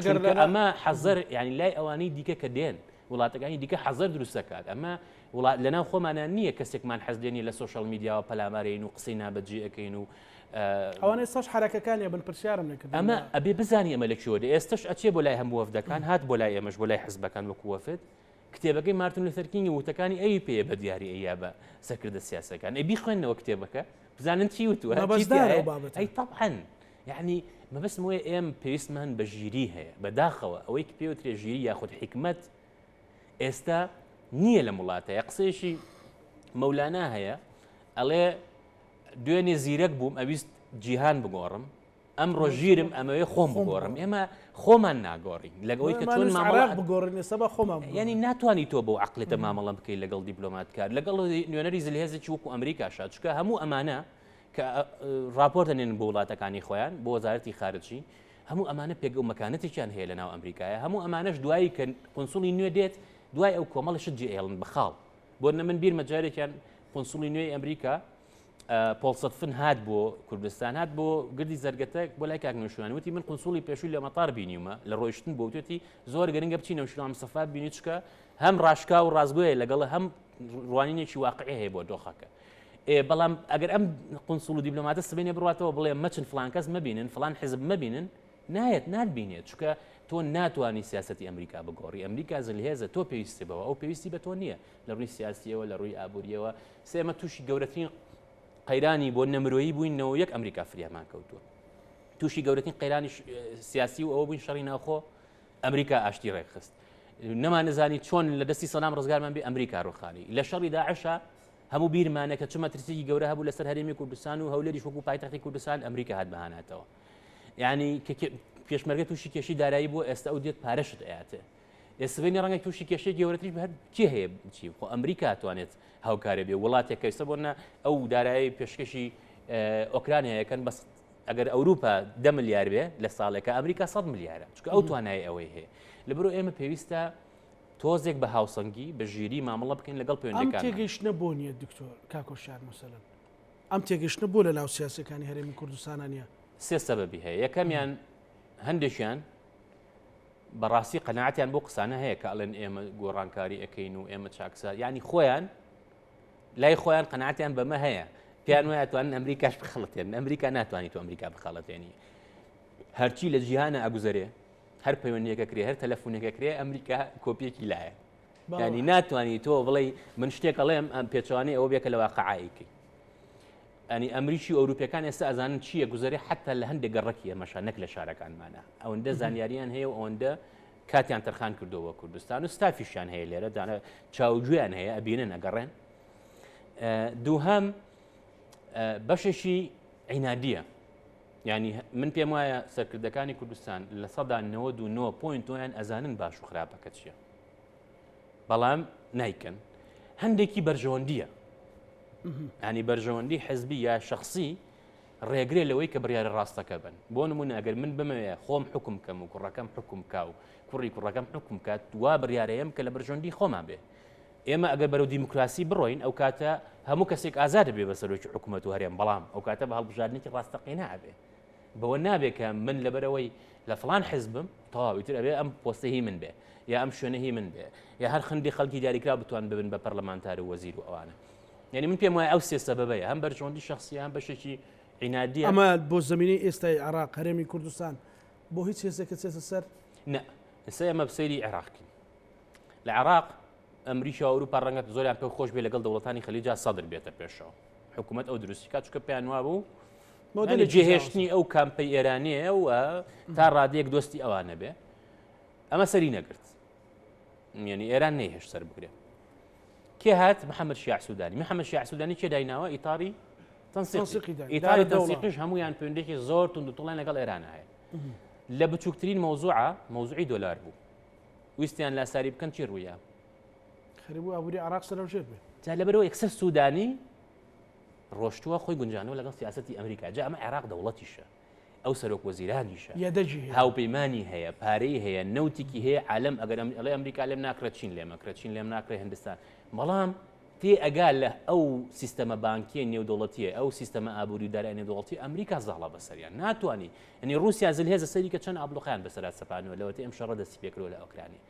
چونکە ئەمە حەزەر یعنی لای ئەوانەی دیکە کە دێن وڵاتەکانی دیکە حەزەر دروست دەکات ئەمە لەناو خۆمانە نییە کەسێکمان حەز دێنی لە سۆشەڵ میدیاوە پەلامارین و قسەی نابەجێ ئەەکەین و ئەوانەی سەش حرەکەکانی بن پرسیارم نەکرد ئەمە ئەبێ بزانی ئەمە لەکوێوە ئێستش ئەچێ بۆ لای هەموو وەفدەکان هات بۆ لای ئێمەش بۆ لای حزبەکان وەکو وەفد کتێبەکەی مارتن لوتەر کینگ وتەکانی ئەوی پێیە بە دیاری ئەیا بە سەرکردە سیاسەکان ئەبی خوێنەوە کتێبەکە بزانن چی وتووە ئەی طبعاً یعنی مەبەستم وێ ئێم پێویستمان بە ژیری هەیە بەداخەوە ئەوەی کە پێوترێ ژیری یاخود حکمت ئێستا نییە لە وڵاتەیە قسەیەشی مەولانە هەیە ئەڵێ دوێنێ زیرەک بووم ئەویست جیهان بگۆڕم ئەمڕۆ ژیرم ئەمەوێ خۆم بگۆڕم ئێمە خۆمان ناگۆڕین لەگەڵەوەی کە چۆن مامەڵات بگۆڕین سەبە خۆمان ینی ناتوانانی تۆ بۆ عقلێتە مامەڵە بکەیت لەگەڵ دیبلۆماتکار لەگەڵ نوێنەری زلهێزێکی وەکو ئەمریکاشا چکە هەموو ئەمانە کە راپۆرت دەنێن بۆ وڵاتەکانی خۆیان بۆ وەزارەتی خارجی هەموو ئەمانە پێگە و مەکانەتێکیان هەیە لە ناو ئەمریکایە هەموو ئەمانەش دوایی کە قۆنسوڵی نوێ دێت دوای ئەو کۆمەڵشت جێهێڵن بەخاڵ بۆ من بیر مەجارێکیان قۆنسوڵی نوێی ئەمریکا پۆڵسەدفن هات بۆ کوردستان هات بۆ گردی زەرگەتە بۆ لای کاک نەوشیروان وتی من قۆنسوڵی پێشووی لە مەتار بینیومە لە ڕۆیشتن بۆ وتێتی زۆر گەرنگە بچینە نەوشیروان مستەفا بینی چکە هەم ڕاشکا و ڕازگۆیە لەگەڵ هەم ڕوانینێکی واقعی هەیە بۆ دۆخەکە بەڵام ئەگەر ئەم قۆنسوڵ و دیبلۆماتە سبێنێ بڕاتەوە بڵێ مەچن فلان کەس مەبینن فلان حزب مەبینن ناتبینێت چکە تۆ ناتوانانی سیاسەتی ئەمریکا بگۆڕی ئەمریکا زلهێزە تۆ پێویستی بەوە ئەو پێویستی بە تۆ نییە لە ڕووی سیاسیەوە لە ڕووی ئابوووریەوە سێمە تووشی گەورەترین قەیرانی بۆ نەمرۆیی بووینەوە یەک ئەمریکا فریامان کەوتووە تووشی گەورەترین قەیرانی سیاسی و ئەوە بووین شەڕی ناوخۆ ئەمریکا ئاشتی ڕێکخست نەمان نزانی چۆن لە دەستی سەدام ڕزگارمان بێ ئەمریکا ڕوخانی لە شەڕی داعشە هەموو بیرمانە کە چمە ترسێکی گەورە هەبوو لەسەر هەرێمی کوردستان و هەولێریش وەکو پایتەختی کوردستان ئەمریکا هات بەهاناتەوە یعنی پێشمەرگە تووشی کێشی دارایی بۆ ئێستا ئەو دێت پارەشت ئەیاتێ ئێسبێنی ڕەنگە تووشی کێشەی گەورەتریش بە هەر چی هەیە بچی خۆ ئەمریکا توانێت هاوکارە بێ وڵاتێک کە ئێستا بۆنە ئەو دارایی پێشکەشی ئۆکرانیایەکەن بەس ئەگەر ئەوروپا 10 ملیار بێ لە ساڵێکە ئەمریکا 100 ملیارە چکە ئەو توانایی ئەوەی هەیە لەبەرۆ ئێمە پێویستە تۆزێک بە هاوسەنگی بە ژیری مامەڵە بکەین لەگەڵ پەیوەندیەکان ئەم تێگەیشتنە بۆ نییە دکتۆر کاکۆشار مەسەلەن ئەم تێگەیشتنە بۆ لە ناو سیاسەکانی هەرێمی کوردستانە نیە سێ سەبەبی هەیە یەکەمیان هەندێکیان بەڕاستی قەناعەتیان بۆ قسانە هەیە کە ئەڵێن ئێمە گۆڕانکاری ئەەکەین و ئێمە چاکسە ینی خۆیان لای خۆیان قەناعەتیان بەمە هەیە پیان وایە توانن ئەمریکاش بخەڵەتێن ئەمریکا ناتوانانی تو ئەمریکا بخەڵەتێنی هەرچی لە جیهانە ئەگوزارێ هەر پەیوەندیەکە کرێ هەر تەلەفۆنێکە کرێ ئەمریکا کۆپیەکی لایە ینی ناتوانانی تۆ بڵێ من شتێک ئەڵێم ئەم پێچوانەی ئەوە بێکە لە واقعایکی ئەنی ئەمریکی و ئەوروپیەکان ئێستا ئەزانن چییە گوزاری حتا لە هەندێک گەڕەکی ئەمەشە نەک لە شارەکانمانە ئەوەندە زانیاریان هەیە و ئەوەندە کاتیان تەرخان کردەوە کوردستان و ستافیشیان هەیە لێرە دانە چاوجویان هەیە ئەبینن ئەگەڕێن دووهەم بەشێکی عینادیە ینی من پێم وایە سەرکردەکانی کوردستان لە 99.9 ئەزانن باش و خراپەکە چییە بەڵام نایکەن هەندێکی بەرژەوەندیە ینی بەرژەوەندی حزبی یا شخصی ڕێگرێ لەوەی کە بڕیارە ڕاستەکە بن بۆ نمونە ئەگەر من بمەوێ خۆم حکم کەم و کوڕەکەم حکم کا و کوڕەکەم حکم کات وا بڕیارەیەم کە لە بەرژەوەندی خۆمان بێ ئێمە ئەگەر بەرەو دیموکراسی بڕۆین ئەو کاتە هەموو کەسێک ئازادە بێ بەسەرۆکی حکوومەت و هەرێم بەڵام ئەو کاتە بە هەڵبژاردنێکی ڕاستەقی نابێ بەوە نابێ کە من لەبەرەوەی لە فلان حزبم تەواویتر ئەبێ ئەم پۆستەهی من بێ یا ئەم شوێنەهی من بێ یا هەر خەندی خەڵکی دیاریکرا بتوان ببن بە پەرلەمانتار و وەزیر و ئەوانە یعنی من پێم وایە ئەو سێ سەبەبەیە هەم بەرژەوەندی شخصی هەم بەشێکی عینادیە ئەمە بۆ زمینی ئێستای عێراق هەرێمی کوردستان بۆ هیچ هێزێکە چێتە سەر نە ئێستا ئەمە بسەیری عێراقین لە عێراق ئەمریکا و ئەوروپا ڕەنگە زۆریان پێ خۆش بێ لەگەڵ دەوڵەتانی خەلیجا سەدر بێتە پێشەوە حکوومەت ئەو دروستی کات چکە پێیان وا بوو مۆدەلی جێهێشتنی ئەو کامپەی ئێرانیە و تا ڕادەیەک دۆستی ئەوانە بێ ئەمە سەری نەگرت یعنی ئێران نەیهێشت سەر بگرێ کێ هات محەممەد شیع سوودانی محەممەد شیع سوودانی چێ دایناوە ئیتاری تەنسیقی تەنسیقیش هەمویان پەیوەندێکی زۆر توندوتڵیان لەگەڵ ئێرانە هەیە لە بچووکترین مۆزوعی دۆلار بوو ویستیان لاساری بکەن چی ڕوویە خەریبوو ئابووری عراق سەرەوژێر بێت جا لەبەرەوە یەکسەر سوودانی ڕۆشتووە خۆی گونجانەوە لەگەڵ سیاسەتی ئەمریکا جا ئەمە عێراق دەوڵەتیشە ئەو سەرۆک وەزیرانیشە هاوپەیمانی هەیە پارەی هەیە نەوتێکی هەیە عالەم ئەگەر ئەڵێ ئەمریکا لێم ناکرێت چین لێمەکرێت چین لێم ناکرێت هندستان بەڵام تێ ئەگا لە ئەو سیستەمە بانکیە نێودوڵەتیە ئەو سیستەمە ئابووری دارای نێودوڵەتی ئەمریکا زاڵە بەسەریان ناتوانانی ئەنی رووسیا زلهێزە سەری کە چەند ئابلوخیان بەسەر سەپانەوە لەوەتە ئەم شەڕە دەستی پێکرۆ لە ئۆکرانی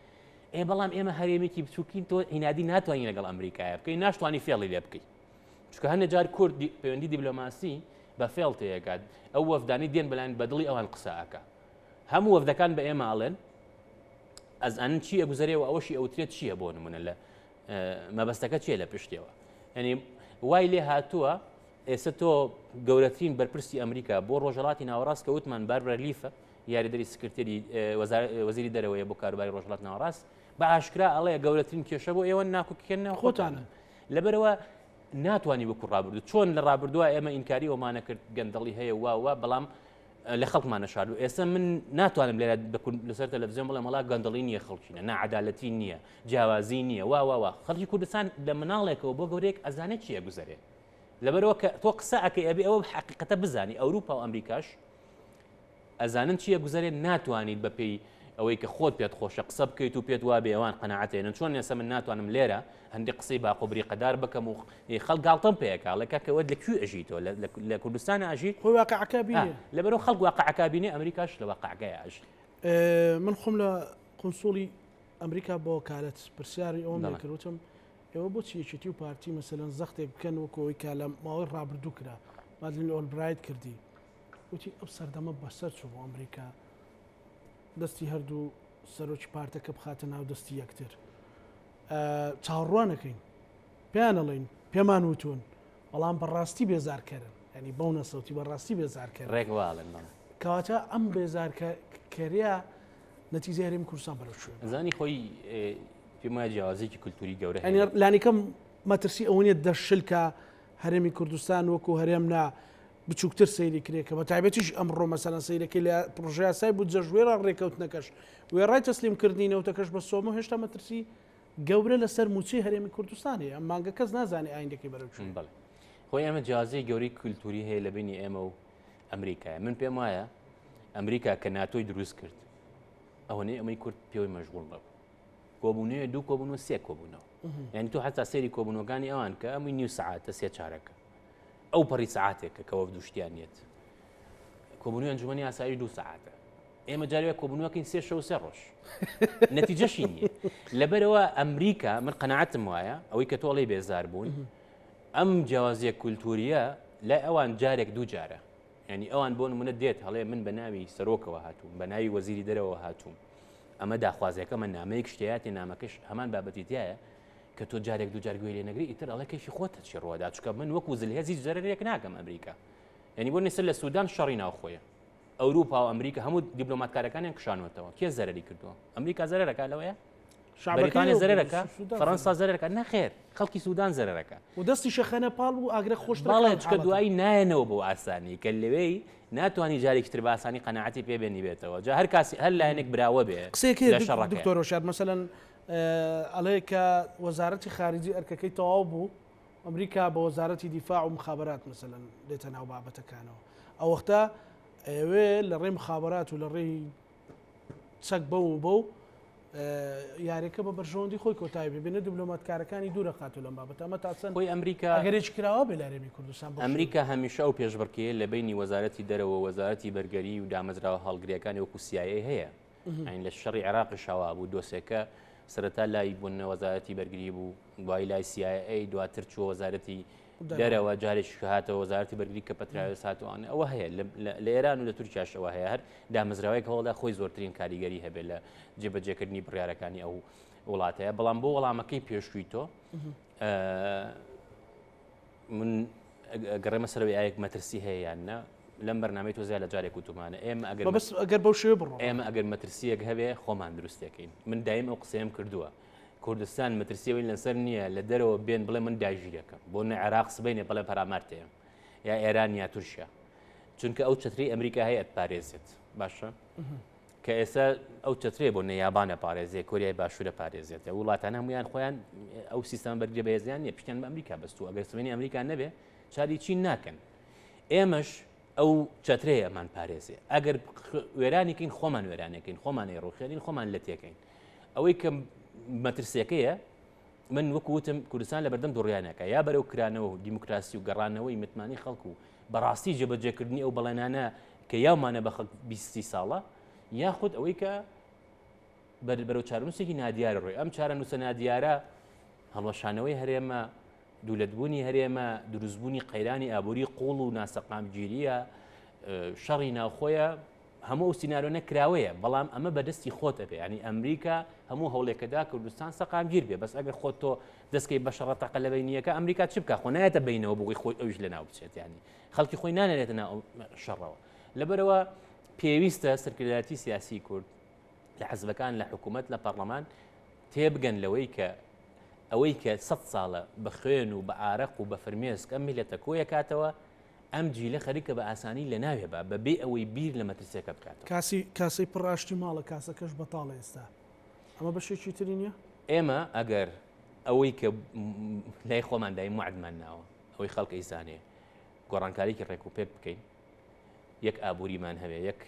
بەڵام ئێمە هەرێمێکی بچووکین تۆ هینادی ناتوانین لەگەڵ ئەمریکایە بکەین ناشتوانی فێڵی لێ بکەیت چکە هەنێ جار کورد پەیوەندی دیبلۆماسی بە فێڵ تێکات ئەو وەفدانی دێن بەلایەن بەدڵی ئەوان قسەکە هەموو وەفدەکان بە ئێمە ئاڵێن ئەزانن چی ئەگوزارێەوە ئەوەشی ئەوترێت چییە بۆ نمونە لە مەبەستەکە چیە لە پشتەوە ینی وای لێ هاتووە ئێستا تۆ گەورەترین بەرپرسی ئەمریکا بۆ ڕۆژهەڵاتی ناوەڕاست کە وتمان باربرا لیفە یاریدەری سکرتێری وەزیری دەرەوەیە بۆ کاروباری ڕۆژهەڵات ناوەڕاست بە ئاشکرا ئەڵێ گەورەترین کێشە بۆ ئێوە ناکوکێنەوە خۆتانە لەبەرەوە ناتوانانی وەکو ڕابردوو چۆن لە ڕابردووە ئێمە ئینکاری ئەومانە کرد گەندەڵی هەیە واوە بەڵام لە خەڵکمانە شاردو ئێستا من ناتوانم لێرە لەسەر تەلەڤیزیۆن بڵێم وڵا گەندەڵی نییە خەڵکینە نەعەدالەتی نییە جیاوازی نییە وا خەڵکی کوردستان لە مناڵێکەوە بۆ گەورەیەک ئەزانێت چییە گوزارێ لەبەرەوە کە تۆ قسە ئەکەی ئەبێ ئەوە حەقیقەتە بزانی ئەوروپا و ئەمریکاش ئەزانن چییە گوزارێ ناتوانیت بەپێی ئەوەی کە خۆت پێت خۆشە قسە بکەیت و پێت وابێ ئەوان قەناعەتێنن چۆن ئێستا من ناتوانم لێرە هەندێک قسەی باقۆبری قەدار بکەم و خەڵک گاڵتەم پێیەکڵەکە کەوە لەکوێ ئەژیتەوە لە کوردستانە ئاژیت خۆی واقعەکە بینێ لەبەرەوە خەڵک واقعەکە بینێ ئەمریکاش لە واقعەکەی ئاژی من خۆم لە قونسوڵی ئەمریکا بۆ وەکالەت پرسیاری ئەوم نەکردوتم ئێوە بۆچی یەکێتی و پارتی مەسەلەن زەختێک بکەن وەکەوەی کا لە ماوەی ڕابردوو کرا مادلین ئۆلبرایت کردی وتی ئەو سەردەمە بەسەر چوو بۆ ئەمریکا دەستی هەردوو سەرۆکی پارتەکە بخاتە ناو دەستی یەکتر چاوەڕوانەکەین پێیانەڵین پێمان وتون بەڵام بەڕاستی بێزارکەرن ینی بەو نەسەوتی بەڕاستی بێزارکەن ڕێکواڵن کەواتە ئەم بێزارکەریە نەتیجە هەرێمی کوردستان بەرەو شوێن زانی خۆی پێم وایە جیاوازێکی کولتوری گەورە لانیکەم مەترسی ئەوە نیە دەشلکە هەرێمی کوردستان وەکو هەرێم نا بچووکتر سەیری کرێکە بە تایبەتیش ئەمڕۆ مەسەلەن سەیرەکەی لە پڕۆژەیە سای بوو جەژوێرە ڕێکەوتنەکەش وێڕای تەسلیم کردینەوەتەکەش بە سۆمە هێشتا مەترسی گەورە لەسەر موچەی هەرێمی کوردستانی ئەم مانگە کەس نازانێ ئایندەکەی بەرەوچوون بڵێ خۆی ئەمە جیازەی گەوری کولتوری هەیە لە بینی ئێمە و ئەمریکایە من پێم وایە ئەمریکا کە ناتۆی دروست کرد ئەوەنەی ئەمەی کورد پێوەی مەشغوڵ بوو کۆبوونەیە دوو کۆبوون و سێ کۆبوونەوە یعنی تۆ حتا سێری کۆبوونەکانی ئەوان کە ئەمووی نیو سەعاتە سێ چارەکە ئەو پەڕی سەعاتێکە کە وەفد دوشتیانیت کۆبوونی ئەنجومەنی ئاسایی 2 سەعاتە ئێمە جارێک کۆبوونەکەین 3 شەو 3 ڕۆژ نەتیجەشی نییە لەبەرەوە ئەمریکا من قەناعەتم وایە ئەوەی کە تۆڵی بێزار بوون ئەم جیاوازیە کولتوریە لای ئەوان جارێک دوو جارە ینی ئەوان بۆ نمونە دێت هەڵێ من بە ناوی سەرۆکەوە هاتووم بە ناوی وەزیری دەرەوە هاتووم ئەمە داخوازیەکەمە نامەیەک شتەیەتی نامەکەش هەمان بابەتی تایە کە تۆ جارێک دوو جار گوێ لێ نەگری ئیتر ئەڵێ کەیفی خۆتە چی ڕۆدا چکە من وەکو زلهێزی زەرێک ناکەم ئەمریکا ینی بۆ نێسەر لە سوودان شەڕی ناوخۆیە ئەوروپا و ئەمریکا هەموو دیبلۆماتکارەکانیان کشانوەتەوە کێ زەرری کردووە ئەمریکا زەرەکە لەوەیە بەریتانیا زەرەکە فەڕەنسا زەرەکە نەخێر خەڵکی سوودان زەرەکە و دەستی شەخەنە پاڵ و ئاگرە خۆش باڵێ چکە دوایی نایەنەوە بۆ ئاسانی کە لەوەی ناتوانانی جارێکتر بە ئاسانی قەناعەتی پێبێنی بێتەوە جا هەر کاسی هەر لایەنێک براوە بێ قسێکی دکتۆر ڕۆژاد مەسەلەن ئەڵەیە کە وەزارەتی خارجی ئەرکەکەی تەواو بوو ئەمریکا بە وەزارەتی دیفاع و مخابرات مەسەلەن دێتە ناو بابەتەکانەوە ئەو وەختە ئەوێ لە ڕێی مخابرات و لە ڕێی چەک بەو یاریەکە بە بەرژەوەندی خۆی کۆتایی ببێنە دیبلۆماتکارەکانی دوورە خاتو لەم بابەتە ئەمە تاچەند خۆی ئەمریکا ئەگەرێک کراوە بێ لە هەرێمی کوردستان ئەمریکا هەمیشە ئەو پێشبڕکێ لە بینی وەزارەتی دەرەوە وەزارەتی بەرگەری و دامەزراوە هەڵگریەکانی وەکو CIA هەیە ئەین لە شەڕی عێراقی شەوا بوو دۆسێکە سەرەتا لای بوون وەزارەتی بەرگری بوو دوای لای CIA دواتر چوە وەزارەتی دەرەوە جارێکی هاتەوە وەزارەتی بەرگری کە پەتراوێ ساتوانە ئەوە هەیە لە ئێران و لە تورکیاشەوە هەیە هەر دامەزراوەیەک هەوڵدا خۆی زۆرترین کاریگەری هەبێ لە جێبەجێکردنی بڕیارەکانی ئەو وڵاتەیە بەڵام بۆ وەڵامەکەی پێشووی تۆ من گەڕێمە سەرەوەی ئایەک مەترسی هەیە یاننا لەم بەرنامەی تۆ زیاد لە جارێک وتمانە ئێمە ئەگەر بەو شێوە بڕۆ ئێمە ئەگەر مەترسیەک هەبێ خۆمان دروستەکەین من دایم ئەو قسەیەم کردووە کوردستان مەترسیەوەی لەسەر نییە لە دەرەوە بێن بڵێ من داژیرەکەم بۆ نە عێراق سبەینێ بڵێ پەرامارتەیەم یا ئێران یا تورکیا چونکە ئەو چەتری ئەمریکا هەیە ئەتپارێزێت باشە کە ئێستا ئەو چترێ بۆ نەیابانە پارێزیە کۆریای باشوورە پارێزیێت وڵاتان هەمویان خۆیان ئەو سیستەمە بەرگرە بەهێزیان نیە پشتیان بە ئەمریکا بەستوو ئەگەر سوێنی ئەمریکا نەبێ چاری چین ناکەن ئێمەش ئەو چترەیە ئەمان پارێزیە ئەگەر وێرانێکین خۆمان وێرانەکەین خۆمانی ڕوخێنین خۆمان لە تێکەین ئەوەی کە مەترسیەکەیە من وەکوتم کوردستان لە بەردەم دۆڕیانەکە یا بەرەو کرانەوە و دیموکراسی و گەڕانەوەی متمانی خەڵکو و بەڕاستی جێبەجێکردنی ئەو بەڵێنانە کە یاومانە بە خەڵک 20 ساڵە یاخود ئەوەی کە بەرەو چارەنووسێکی نادیارە ڕۆی ئەم چارەنووسە نادیارە هەڵوەشانەوەی هەرێمە دوولەتبوونی هەرێمە دروستبوونی قەیرانی ئابووری قوڵ و ناسەقامگیریە شەڕی ناوخۆیە هەموو سینارۆ نەکراوەیە بەڵام ئەمە بەدەستی خۆتە بێ ینی ئەمریکا هەموو هەوڵێکەدا کوردستان سەقامگیر بێ بەس ئەگەر خۆت تۆ دەستکەی بە شەڕەتەقە لە بینیەکە ئەمریکا چ بکە خۆ نایەتە بینەوە بۆی خۆی ئەوش لە ناو بچێت ینی خەڵکی خۆی نانێتە ناو شەڕەوە لەبەرەوە پێویستە سەرکردایەتی سیاسی کورد لە حەزبەکان لە حکوومەت لە پەرلەمان تێبگەن لەوەی کە ئەوەی کە 100 ساڵە بە خوێن و بە ئارەق و بە فرمێسک ئەم میلەتە کۆیە کاتەوە ئەم جیلە خەریکە بە ئاسانی لە ناوێ بە بەبێ ئەوەی بیر لە مەترسیەکە بکات کاسی پڕاشتی ماڵە کاسەکەش بەتاڵە ئێستا ئەمە بەشێکی تری نییە ئێمە ئەگەر ئەوەی کە لای خۆمان دای موعدمان ناوە ئەوەی خەڵکە ئیسانێ گۆڕانکاریکی ڕێک و پێک بکەین یەک ئابووریمان هەبێ یەک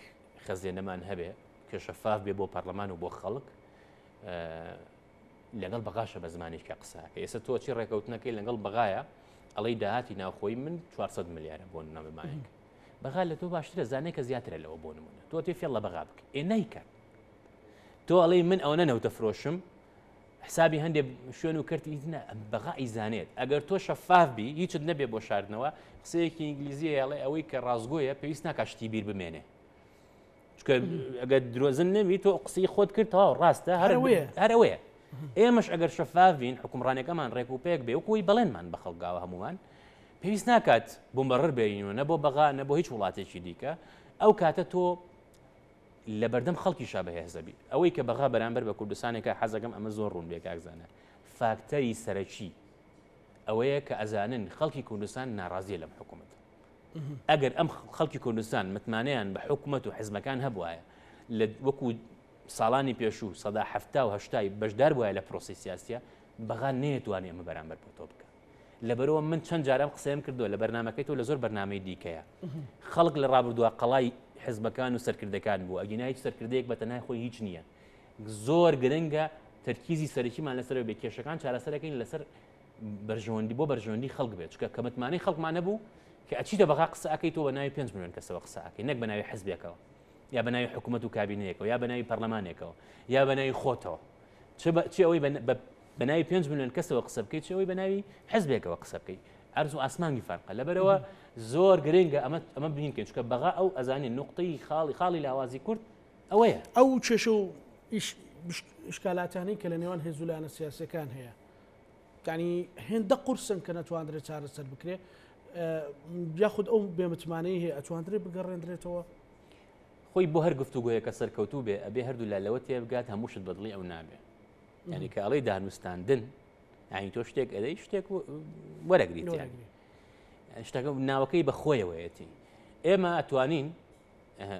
خەزیێنەمان هەبێ کە شەفاف بێ بۆ پەرلەمان و بۆ خەڵک لەگەڵ بەغاشە بە زمانێککە قساکە ئێستا تۆ چی ڕێکەوتنەکەی لەگەڵ بەغایە ئەڵەی داهاتی ناوخۆی من 400 ملیارە بۆ نامەمایەک بەغا لە تۆ باشترە زانێ کە زیاترە لەوە بۆ نمونە تۆ تێ فێڵ لە بەغا بکە نایکات تۆ ئەڵەی من ئەوە نەنەوتە فرۆشم حسابی هەندێک شوێن و کردی بەغا ئیزانێت ئەگەر تۆ شەفاف بی هیچت نەبێ بۆ شاردنەوە قسەیەکی ئینگلیزیە یاڵێ ئەوەی کە ڕازگۆیە پێویست ناکاشتی بیر بمێنێ چکە ئەگەر درۆزن نەبی تۆ قسەی خۆت کردەوە ڕاستە هەرەوەیە ئێمەش ئەگەر شەفافین حکومڕانەکەمان ڕێک و پێک بێ وەکوی بەڵێنمان بە خەڵکاوە هەمومان پێویست ناکات بۆمبەڕەر بێنینەوە نە بۆ بەغا نە بۆ هیچ وڵاتێکی دیکە ئەو کاتە تۆ لە بەردەم خەڵکیشا بەهێزەبی ئەوەی کە بەغا بەرامبەر بە کوردستانێکە حەزەکەم ئەمە زۆر ڕوون بێ کاکزانە فاکتەری سەرەکی ئەوەیە کە ئەزانن خەڵکی کوردستان ناڕازیە لەم حکوومەت ئەگەر ئەم خەڵکی کوردستان متمانەیان بە حکوومەت و حزبەکان هەبوایە لە وەکو ساڵانی پێشوو سەدا هەفتا و هەشتای بەشدار بووە لە پرۆسی سیاسیە بەغا نێتوانێ ئەمە بەرامبەر بۆ تۆ بکە لەبەرەوە من چەند جارم قسەم کردووە لە بەرنامەکەی تۆ لە زۆر بەرنامەی دیکەیە خەڵک لە ڕابردووە قەڵای حزبەکان و سەرکردەکان بوو ئەگینای سەرکردەیەک بەتەنای خۆی هیچ نییە زۆر گرنگە تەرکیزی سەرەکیمان لەسەر بێ کێشەکان چارەسەرەکەین لەسەر بەرژەوەندی بۆ بەرژەوەندی خەڵک بێت چکە کە متمانەی خەڵکمان نەبوو کە ئەچیتە بەغا قسەکەی تۆ بە ناوی 5 ملیۆن کەسەوە قسەکەی نەک بە ناوی حزبێکەوە یا بە ناوی حکوومەت و کابینەیەکەوە یا بە ناوی پەرلەمانێکەوە یا بە ناوی خۆتەوە چ ئەوەی بە ناوی 5 ملیۆن کەسەوە قسە بکەیت چ ئەوەی بە ناوی حزبێکەوە قسە بکەیت ئەرز و ئاسمانگی فەرقە لەبەرەوە زۆر گرنگە ئەمە بینکەین چکە بەغا ئەو ئەزانین نوقتەی خاڵی لاوازی کورد ئەوەیە ئەو چێشە و ئشکالاتانی کە لە نێوان هێزولانە سیاسەکان هەیە یعنی هێندە قورسن کە نەتوانرێت چارەسەر بکرێ یاخود ئەو بێمتمانەی هەیە ئەتوانرێت بگەڕێنرێتەوە خۆی بۆ هەر گفتوگۆیە کە سەرکەوتوو بێ ئەبێ هەردوو لەوە تێبگات هەمووشت بەدڵی ئەو نابێ یعنی کە ئەڵەی دانوستاندن یعنی تۆ شتێک ئەدەی شتێک وەرەگریت شتەکە ناوەکەی بە خۆیەوەیەتی ئێمە ئەتوانین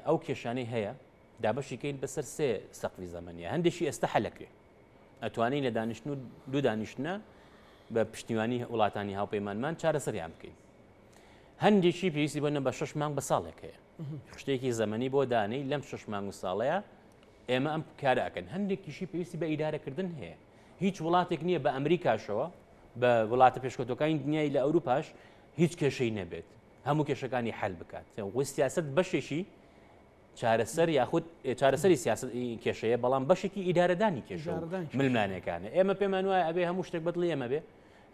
ئەو کێشانەی هەیە دابەشیکەین بەسەر سێ سەقفی زەمەنیە هەندێکی ئێستا حەلەکرێ ئەتوانین لە دانیشتن و دوو دانیشتنە بە پشتیوانی وڵاتانی هاوپەیمانمان چارەسەریان بکەین هەندێکی پێویستی بۆنە بە 6 مانگ بە ساڵێک هەیە شتێکی زەمەنی بۆ دانەی لەم 6 مانگ و ساڵەیە ئێمە ئەم کارەکەن هەندێکیشی پێویستی بە ئیدارەکردن هەیە هیچ وڵاتێک نییە بە ئەمریکاشەوە بە وڵاتە پێشکەوتەکانی دنیای لە ئەوروپاش هیچ کێشەی نەبێت هەموو کێشەکانی حل بکات وە سیاست بەشێکی چارەسەر یاخود چارەسەری سیاست کێشەیە بەڵام بەشێکی ئیدارەدانی کێشە ملمانەکانە ئێمە پێمان وایە ئەبێ هەموو شتێک بەدڵی ئەمە بێ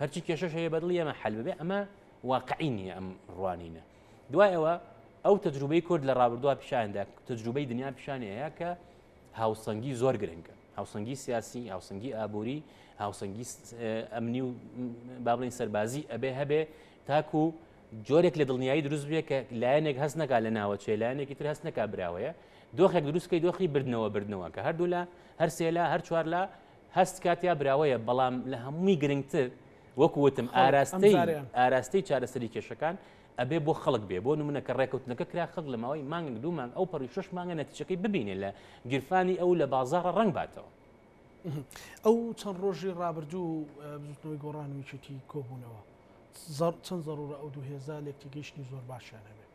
هەرچی کێشەش هەیە بەدڵی ئەمە حل ببێ ئەمە واقعی نییە ئەم ڕوانینە دوایەوە ئەو تەجروبەی کورد لە ڕابردووە پیشاندا تەجروبەی دنیا پیشانەیە کە هاوسەنگی زۆر گرنگە هاوسەنگی سیاسی هاوسەنگی ئابووری هاوسەنگی ئەمنی و با بڵین سەربازی ئەبێ هەبێ تاکو جۆرێک لە دڵنیایی دروست بێ کە لایەنێک هەست نەکا لە ناوەچێ لایەنێکی تر هەست نەکا براوەیە دۆخێک دروستکەی دۆخی بردنەوە کە هەردوو لە هەر سێلا هەر چوار لە هەست کاتیا براوەیە بەڵام لە هەمووی گرنگتر وەکو وتم ئاراستەی چارەسەری کێشەکان ئەبێ بۆ خەڵک بێ بۆ نمونە کە ڕێکەوتنەکە کرا خەڵک لە ماوەی مانگ 2 مانگ ئەو پەڕی 6 مانگە نەتیجەکەی ببینێ لە گیرفانی ئەو لە بازاڕە ڕنگ باتەوە. ئەو چەند ڕۆژی ڕابردوو بزوتنەوەی گۆڕانویچێتی کۆبوونەوە چەند زەڕورە ئەو دوو هێزا لێکتێگەیشتنی زۆر باشیان هەبێت.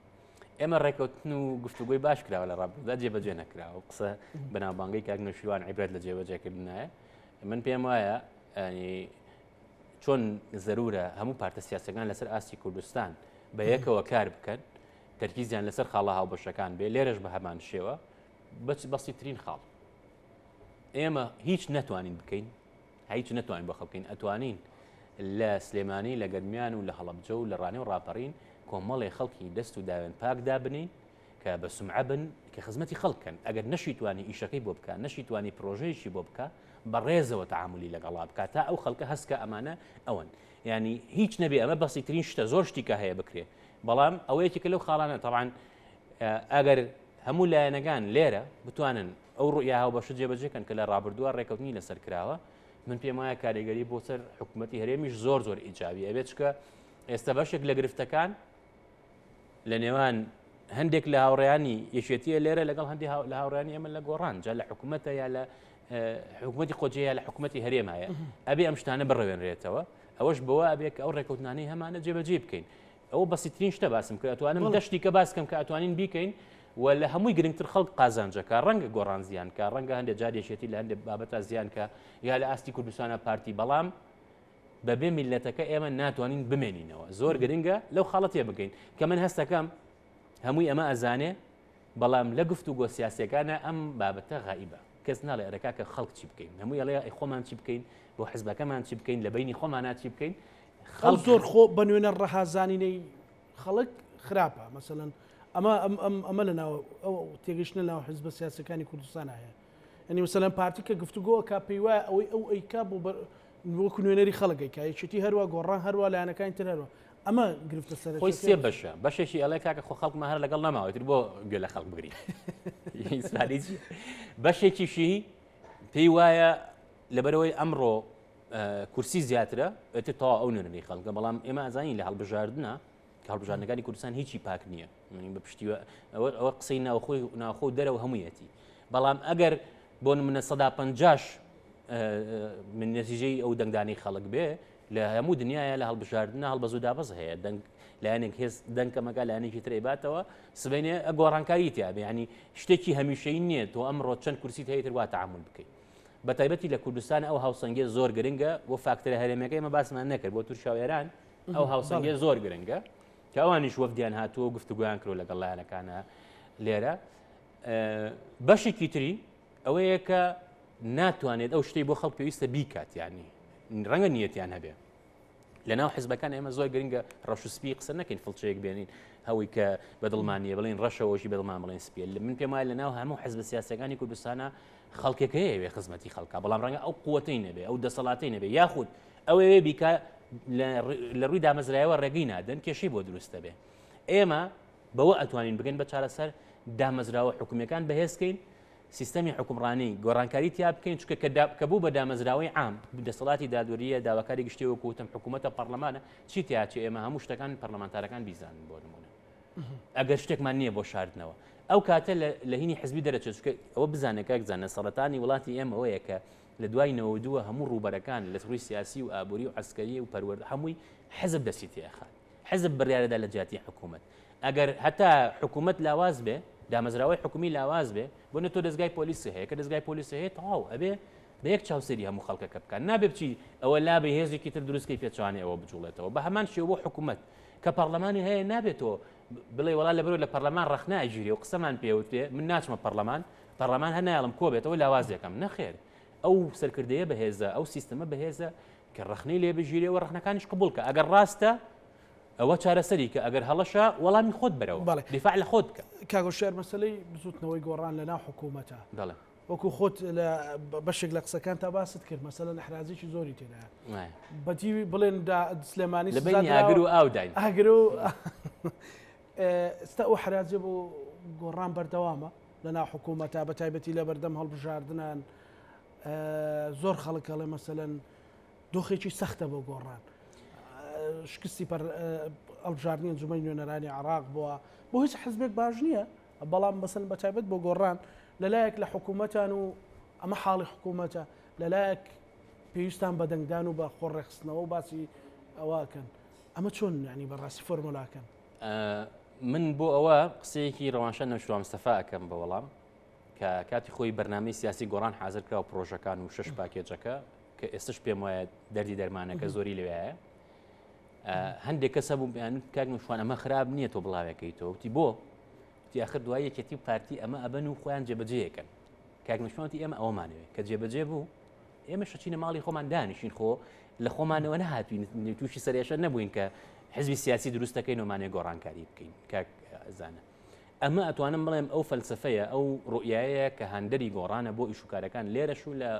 ئێمە ڕێکەوتن و گفتوگوی باش کراوە لە ڕابردوودا جێبەجێ نەکراوە قسە بەناوبانگەی کاک نەوشیروان عیبرەت لە جێبەجێکردنایە. من پێم وایە چۆن زەرورە هەموو پارتە سیاسەکان لەسەر ئاستی کوردستان بە یەکەوە کار بکەن تەرکیزیان لەسەر خاڵە هاوبەشەکان بێ لێرەش بە هەمان شێوە بەسیترین خاڵ ئێمە هیچ نەتوانین بکەین هیچ نەتوانین بە خەڵکەین ئەتوانین لە سلێمانی لە گەرمیان و لە هەڵەبجە و لە ڕانێ و ڕاپەڕین کۆمەڵی خەڵکی دەست و داوێن پاک دابنین کە بە سمعە بن کە خزمەتی خەڵکن ئەگەر نەشی توانی ئیشەکەی بۆ بکە نەشی توانی پرۆژەیەکی بۆ بکە بە ڕێزەوە تعاملی لەگەڵا بکە تا ئەو خەڵکە هەستکە ئەمانە ئەوەن ینی هیچ نەبێ ئەمە بەسیترین شتە زۆر شتیکە هەیە بکرێ بەڵام ئەوەیەکە لەو خاڵانە تەبعاً ئەگەر هەموو لایەنەکان لێرە بتوانن ئەو ڕوئیا هاوبەشە جێبەجێکەن کە لە ڕابردووە ڕێکەوتنی لەسەر کراوە من پێم وایە کاریگەری بۆ سەر حکوومەتی هەرێمیش زۆر زۆر ئیجابی ئەبێت چکە ئێستا بەشێک لە گرفتەکان لە نێوان هەندێک لە هاوڕێیانی یەکێتیە لێرە لەگەڵ هەندی لە هاوڕێیانی ئەمە لە گۆڕان جا لە حکوومەتە یا لە حکوومەتی خۆجیە لە حکوومەتی هەرێم هەیە ئەبێ ئەم شتانە بڕەوێنرێتەوە ئەوەش بەوە ئەبێت کە ئەو ڕێکەوتنانەی هەمانە جێبەجێ بکەین ئەوە بەسیترین شتە باسم کە ئەتوانم دەشتی کە باسکەم کە ئەتوانین بیکەین و لە هەمووی گرنگتر خەڵک قازانجەکە ڕەنگە گۆڕان زیان کە ڕەنگە هەندێک جارێشێتی لە هەندێک بابەتە زیان کە یا لە ئاستی کوردستانە پارتی بەڵام بەبێ میلەتەکە ئێمە ناتوانین بمێنینەوە زۆر گرنگە لەو خاڵەتێ بگەین کە من هەستەکەم هەمووی ئەمە ئەزانێ بەڵام لە گفتوگۆ سیاسیەکانە ئەم بابەتە غائیبە کەس ناڵێ ئەرەکا کە خەڵک چی بکەین هەمووی ئەڵێ خۆمان چی بکەین بۆ حزبەکەمان چی بکەین لە بینی خۆمانە چی بکەین خەڵک زۆر خۆ بە نوێنە ڕەهازانینەی خەڵک خراپە مەسەڵەن ئەمە لە ناو ئەو تێگەشتنە ناو حزبە سیاسەکانی کوردستان هەیە ینی مەسەڵەن پارتی کە گفتوگۆ کا پێی وایە ئەوەی ئەو ئەیکا بۆ وەکو نوێنەری خەڵکێکا یەکێتی هەروە گۆڕان هەروە لایەنەکانی تر هەروە ئەمە گرفتە سەر خۆی سێ بەشە بەشێکی ئەڵێ کاکە خۆ خەڵکمە هەر لەگەڵ نەماوەتر بۆ گوێ لە خەڵک بگری بەشێکیشی پێی وایە لەبەرەوەی ئەمڕۆ کورسی زیاترە ئەتر تەوا ئەو نوێنەری خەڵکە بەڵام ئێمە ئازانین لە هەڵبژاردنە کە هەڵبژاردنەکانی کوردستان هیچی پاک نییە بە پشتیوە ئەوە قسەی ناوخۆ و دەرەوە هەموویەتی بەڵام ئەگەر بۆ نمونە 150 من نەتیجەی ئەو دەنگدانی خەڵک بێ لە هەموو دنیاە لە هەڵبژاردنە هەڵبەزوو دابەز هەیە دەنگ لایەنێک هێز دەنگەمەکە لایەنێکی ترێباتەوە سبەینێ ئەگۆڕانکاری تیاابێ ینی شتێکی هەمیشەی نییە تۆ ئەمڕۆ چەند کورسیت هەیەتر وا تعامل بکەیت بە تایبەتی لە کوردستان ئەو هاوسەنگێ زۆر گرنگە بۆ فاکتەرە هەرێمەکەی ئمە باسمان نەکرد بۆ تورشاوێران ئەو هاوسەنگێ زۆر گرنگە کە ئەوانیش وەفدیان هاتووە گفتوگویان کرۆ لەگەڵ لایەنەکانە لێرە بەشێکی تری ئەوەیە کە ناتوانێت ئەو شتەی بۆ خەڵک پێویستە بیکات ینی ڕەنگە نیەتیان هەبێ لە ناو حزبەکان ئێمە زۆر گرنگە ڕەش و سپی قسە نەکەین فڵچەیەک بێنین هەوی کە بەدڵمانیە بڵین ڕەشەوەشی بەدڵمان بڵێن سپێ من پێم وایە لە ناو هەموو حزب سیاسەکانی کوردستانە خەڵکێکە هەیە خزمەتی خەڵکا بەڵام ڕەنگە ئەو قووەتەی نەبێ ئەو دەسەڵاتەی نەبێ یاخود ئەوەیە بیکە لە ڕووی دامەزرایەوە ڕێگەی نادەن کێشەی بۆ دروستە بێ ئێمە بەوە ئەتوانین بگەین بە چارەسەر دامەزراوە حکوومیەکان بەهێزکەین سیستەمی حکومڕانی گۆڕانکاری تیا بکەین چکە کە بوو بە دامەزراوەی عام دەسەڵاتی دادوەریە داواکاری گشتیەوە کوتم حکوومەتە پەرلەمانە چی تیاچی ئێمە هەموو شتەکان پەرلەمانتارەکان بیزانن بۆ نمونە ئەگەر شتێکمان نییە بۆ شاردنەوە ئەو کاتە لە هینی حزبی دەرەچێت چکە ئەوە بزانێت کاکزانە سەرەتانی وڵاتی ئێمە ئەوەیە کە لە دوای 92 هەموو ڕووبەرەکان لە ڕووی سیاسی و ئابووری و عسکەری و پەروەرد هەمووی حزب دەستی تێخات حزب بڕیارەدا لە جیاتی حکوومەت ئەگەر هەتا حکوومەت لاواز بێ دامەزراوەی حکومی لاواز بێ بۆنە تۆ دەستگای پۆلیسی هەیە کە دەستگای پۆلیسی هەیە تەواو ئەبێ بە یەک چاوسەری هەموو خەڵکەکە بکەن نابێ بچی ئەوە لا بە هێزێکی تر دروستکەی پێچوانێ ئەوە بجوڵێتەوە بە هەمان شێوە بۆ حکوومەت کە پەرلەمانی هەیە نابێتەوە بڵێ وڵا لەبەرەوە لە پەرلەمان ڕەخناگیری و قسەمان پێوتێ من ناچمە پەرلەمان هەر نایڵم کۆ بێتەوە لاوازێکم نەخێر ئەو سەرکردەیە بەهێزە ئەو سیستەمە بەهێزە کە ڕەخنەی لێ بژیرێەوە ڕەخنەکانیش قبول کە ئەگەر ڕاستە ئەوە چارەسەری کە ئەگەر هەڵەشە وەڵامی خۆت بەرەوە دیفاع لە خۆت بکە کاگۆشێر مەسەلەی بزوتنەوەی گۆڕان لە ناو حکوومەتە دەڵێ وەکو خۆت لە بەشێک لە قسەکان تا باست کرد مەسەلەن ئەحرازێکی زۆری تێدایە بەتی بڵێن سلێمانی لە بینی ئاگر و ئاوداین ئاگر و ئێستا ئەو حرازێ بۆ گۆڕان بەردەوامە لە ناو حکوومەتە بە تایبەتی لە بەردەم هەڵبژاردنان زۆر خەڵک هەڵێ مەسەلەن دۆخێکی سەختە بۆ گۆڕان شکستی هەڵبژاردننی ئەنجومەنی نوێنەرانی عراق بووە بۆ هیچ حزبێک باش نییە بەڵام بەسەن بەتایبەت بۆ گۆڕان لەلایەک لە حکوومەتان و ئەمە حاڵی حکوومەتە لەلایەک پێویستان بە دەنگدان و بە خۆڕێخستنەوە و باسی ئەوواکەن ئەمە چۆن ینی بەڕاستی فۆرمۆلاکەن من بۆ ئەوە قسەیەکی ڕەوانشە نەوشوا مستەفا ئەەکەم بە وەڵام کە کاتی خۆی بەرنامەی سیاسی گۆڕان حاضر کرا و پرۆژەکان و 6 پاکێجەکە کە ئێستش پێم وایە دەردی دەرمانەکە زۆری لەوەیە هەندێک کەسە بوو بیان کاک نوشوان ئەمە خراپ نییە تۆ بڵاوەکەیتەوە وتی بۆ وتی آخر دوای یەکێتی و پارتی ئەمە ئەبەن و خۆیان جێبەجێیەکەن کاک نوشوانتی ئێمە ئەومانەوێت کە جێبەجێ بوو ئێمە شەچینە ماڵی خۆمان دانیشین خۆ لە خۆمانەوە نەهاتوین تووشی سەرێشە نەبووین کە حزبی سیاسی دروستەکەین ومانێ گۆڕانکاری بکەین کاک ئەزانە ئەمە ئەتوانم بڵێم ئەو فەلسفەیە ئەو ڕوئایەیە کە هەندەری گۆڕانە بۆ ئیشوکارەکان لێرەش و لە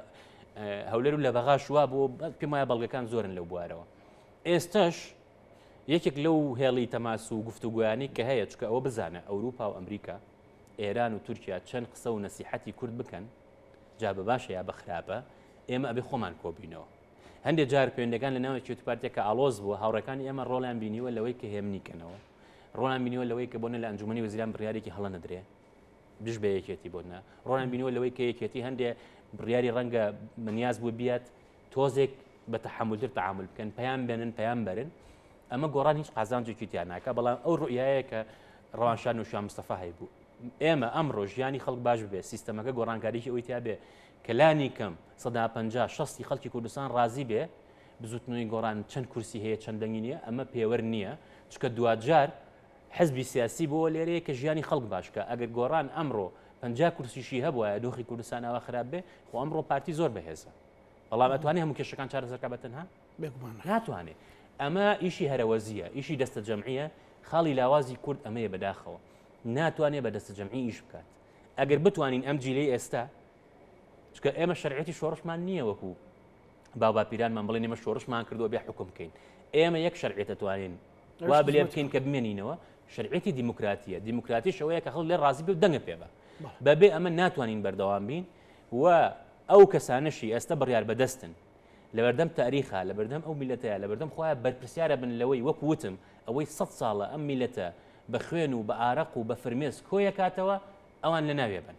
هەولەر و لە بەغاش وا بۆ پێم وایە بەڵگەکان زۆرن لەو بوارەوە ئێستاش یەکێک لەو هێڵی تەماس و گفتوگویانی کە هەیە چکە ئەوە بزانە ئەوروپا و ئەمریکا ئێران و تورکیا چەند قسە و نەسیحەتی کورد بکەن جا بە باشە یا بە خراپە ئێمە ئەبێ خۆمان کۆبینەوە هەندێک جار پەیوەندەکان لە ناوی پارتێکە ئالۆز بووە هاوڕەکانی ئێمە ڕۆڵیان بینیوە لەوەی کە هێمنیکەنەوە ڕۆڵیان بینیوە لەوەی کە بۆنە لە ئەنجومەنی وەزیران بڕیارێکی هەڵە نەدرێ دش بە یەکێتی بۆنە ڕۆڵیان بینیوە لەوەی کە یەکێتی هەندێک بڕیاری ڕەنگە منیاز بوو بیات تۆزێک بە تەحملتر تەعامل بکەن پەیام بێنن پەیام بەرن ئەمە گۆڕان هیچ قازانجێکی تیان ناکە بەڵام ئەو ڕوئایەیە کە ڕەوانشان نوشا مستەفا هەیبوو ئێمە ئەمڕۆ ژیانی خەڵک باش بێ سیستەمەکە گۆڕانکاریی ئەوی تیا بێ کەلانی کەم 150 خەڵکی کوردستان ڕازی بێ بزوتنەوەی گۆڕان چەند کورسی هەیە چەند دەنگی نییە ئەمە پێوەەر نییە چکە دوجار حزبی سیاسی بۆ لێرەیە کە ژیانی خەڵک باشکە ئەگەر گۆڕان ئەمڕۆ 50 کورسیشی هەبووە دۆخی کوردستانەوە خراپ بێ خۆ ئەمڕۆ پارتی زۆر بەهێزە بەڵام ئەتوانێت هەموو کێشەکان چارەسەرکە بە تەنها ناتوانێت ئەمە ئیشی هەرەوەزیە ئیشی دەستە جەمعیە خاڵی لاوازی کورد ئەمەیە بەداخەوە ناتوانێت بە دەستە جەمعی ئیش بکات ئەگەر بتوانین ئەم جیلەی ئێستا چکە ئێمە شەرعەتی شۆڕشمان نییە وەکو باوباپیرانمان بڵێن ئێمە شۆڕشمان کردووە بێ حکم بکەین ئێمە یەک شەرعێتە توانین وا بلێ بکەین کە بمێنینەوە شەرعەتی دیموکراتیە دیموکراتی شەوەیە کە خەڵک لێ ڕازی بێ و دەنگە پێ بە بەبێ ئەمە ناتوانین بەردەوام بین و ئەو کەسانشی ئێستا بڕیار بەدەستن لەبەردەم تاریخە لەبەردەم ئەو میلەتەیە لەبەردەم خۆیان بەرپرسیارە بن لەوەی وەک وتم ئەوەی 100 ساڵە ئەم میلەتە بە خوێن و بە ئارەق و بە فرمێس کۆیەکاتەوە ئەوان لە ناوێ بن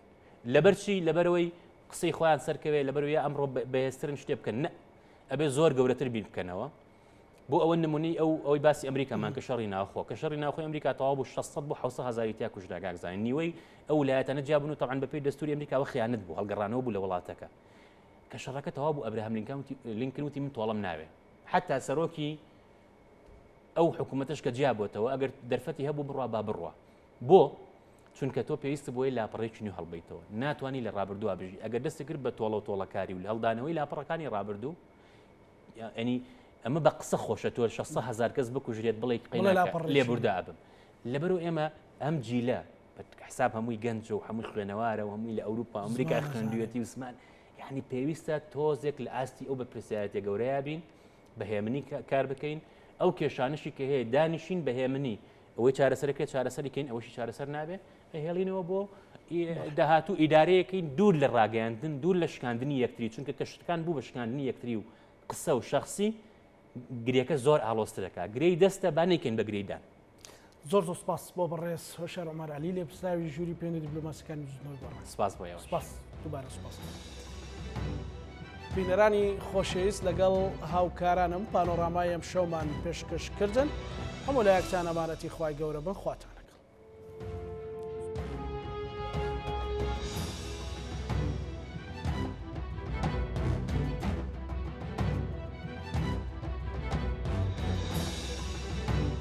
لەبەرچی لەبەرەوەی قسەی خۆیان سەرکەوێ لەبەروی ئەمڕۆ بەهێزترن شتێ بکەن نە ئەبێ زۆر گەورەتر بیر بکەنەوە بۆ ئەوە نمونەی ئەوەی باسی ئەمریکامان کە شەڕی ناوخۆ کە شەڕی ناوخۆی ئەمریکا تەواو بوو 600 بۆ 700 تیا کوژرا گاگزانین نیوەی ئەو ویلایەتانە جیابوون و تەعاً بەپێی دەستوری ئەمریکاوە خیانەت بوو هەڵگەڕانەوە بوو لە وڵاتەکە کە شەڕەکە تەواو بوو ئەبراهام لینکن وتی من تۆڵەم ناوێ حتا سەرۆکی ئەو حکوومەتش کە جیابووەتەوە ئەگەر دەرفەتی هەبوو بڕوا با بڕوا بۆ چونکە تۆ پێویستە بۆی لاپەڕێکی نوێ هەڵبیتەوە ناتوانانی لە ڕابردووە بژی ئەگەر دەستی کرد بە تۆڵە و تۆڵەکاری و لە هەڵدانەوەی لاپەڕەکانی ڕابردوو ئەنی ئەمە بە قسە خۆشە تۆ 600,000 کەس بکوژرێت بڵێ لێبوردا ئەبم لەبەرەوە ئێمە ئەم جیلە حساب هەمووی گەنج و هەموو خوێنەوارە و هەمووی لە ئەوروپا ئەمریکا خوێندوێتی وسمان یعنی پێویستە تۆزێک لە ئاستی ئەو بە پرسیارەتێ گەورەیە بین بەهێمنی کار بکەین ئەو کێشانشی کە هەیە دانیشین بەهێمنی ئەوەی چارەسەرەکەی چارەسەریکەین ئەوەشی چارەسەر نابێ هێڵینەوە بۆ داهاتوو ئیدارەیەکەین دوور لە ڕاگەیاندن دوور لە شکاندنی یەکتری چونکە کەشتەکان بوو بە شکاندنی یەکتری و قسە و شخصی گرێکە زۆر ئاڵۆسترەکە گرەی دەستە با نەیکەین بە گرەیدان زۆر سپاس بۆ بەڕێز هۆشار عومەر عەلی لێ پرسراوی ژووری پێنی دیپلۆماسیەکانی ژنەوەی بەڕێز سپاس بۆ ئێوە سپاس دووبارە سپاس بینەرانی خۆشەویست لەگەڵ هاوکارانم پانۆڕامای ئەم شەومان پێشکەش کردن هەموو لایەکتان ئەمانەتی خوای گەورە بن خواتان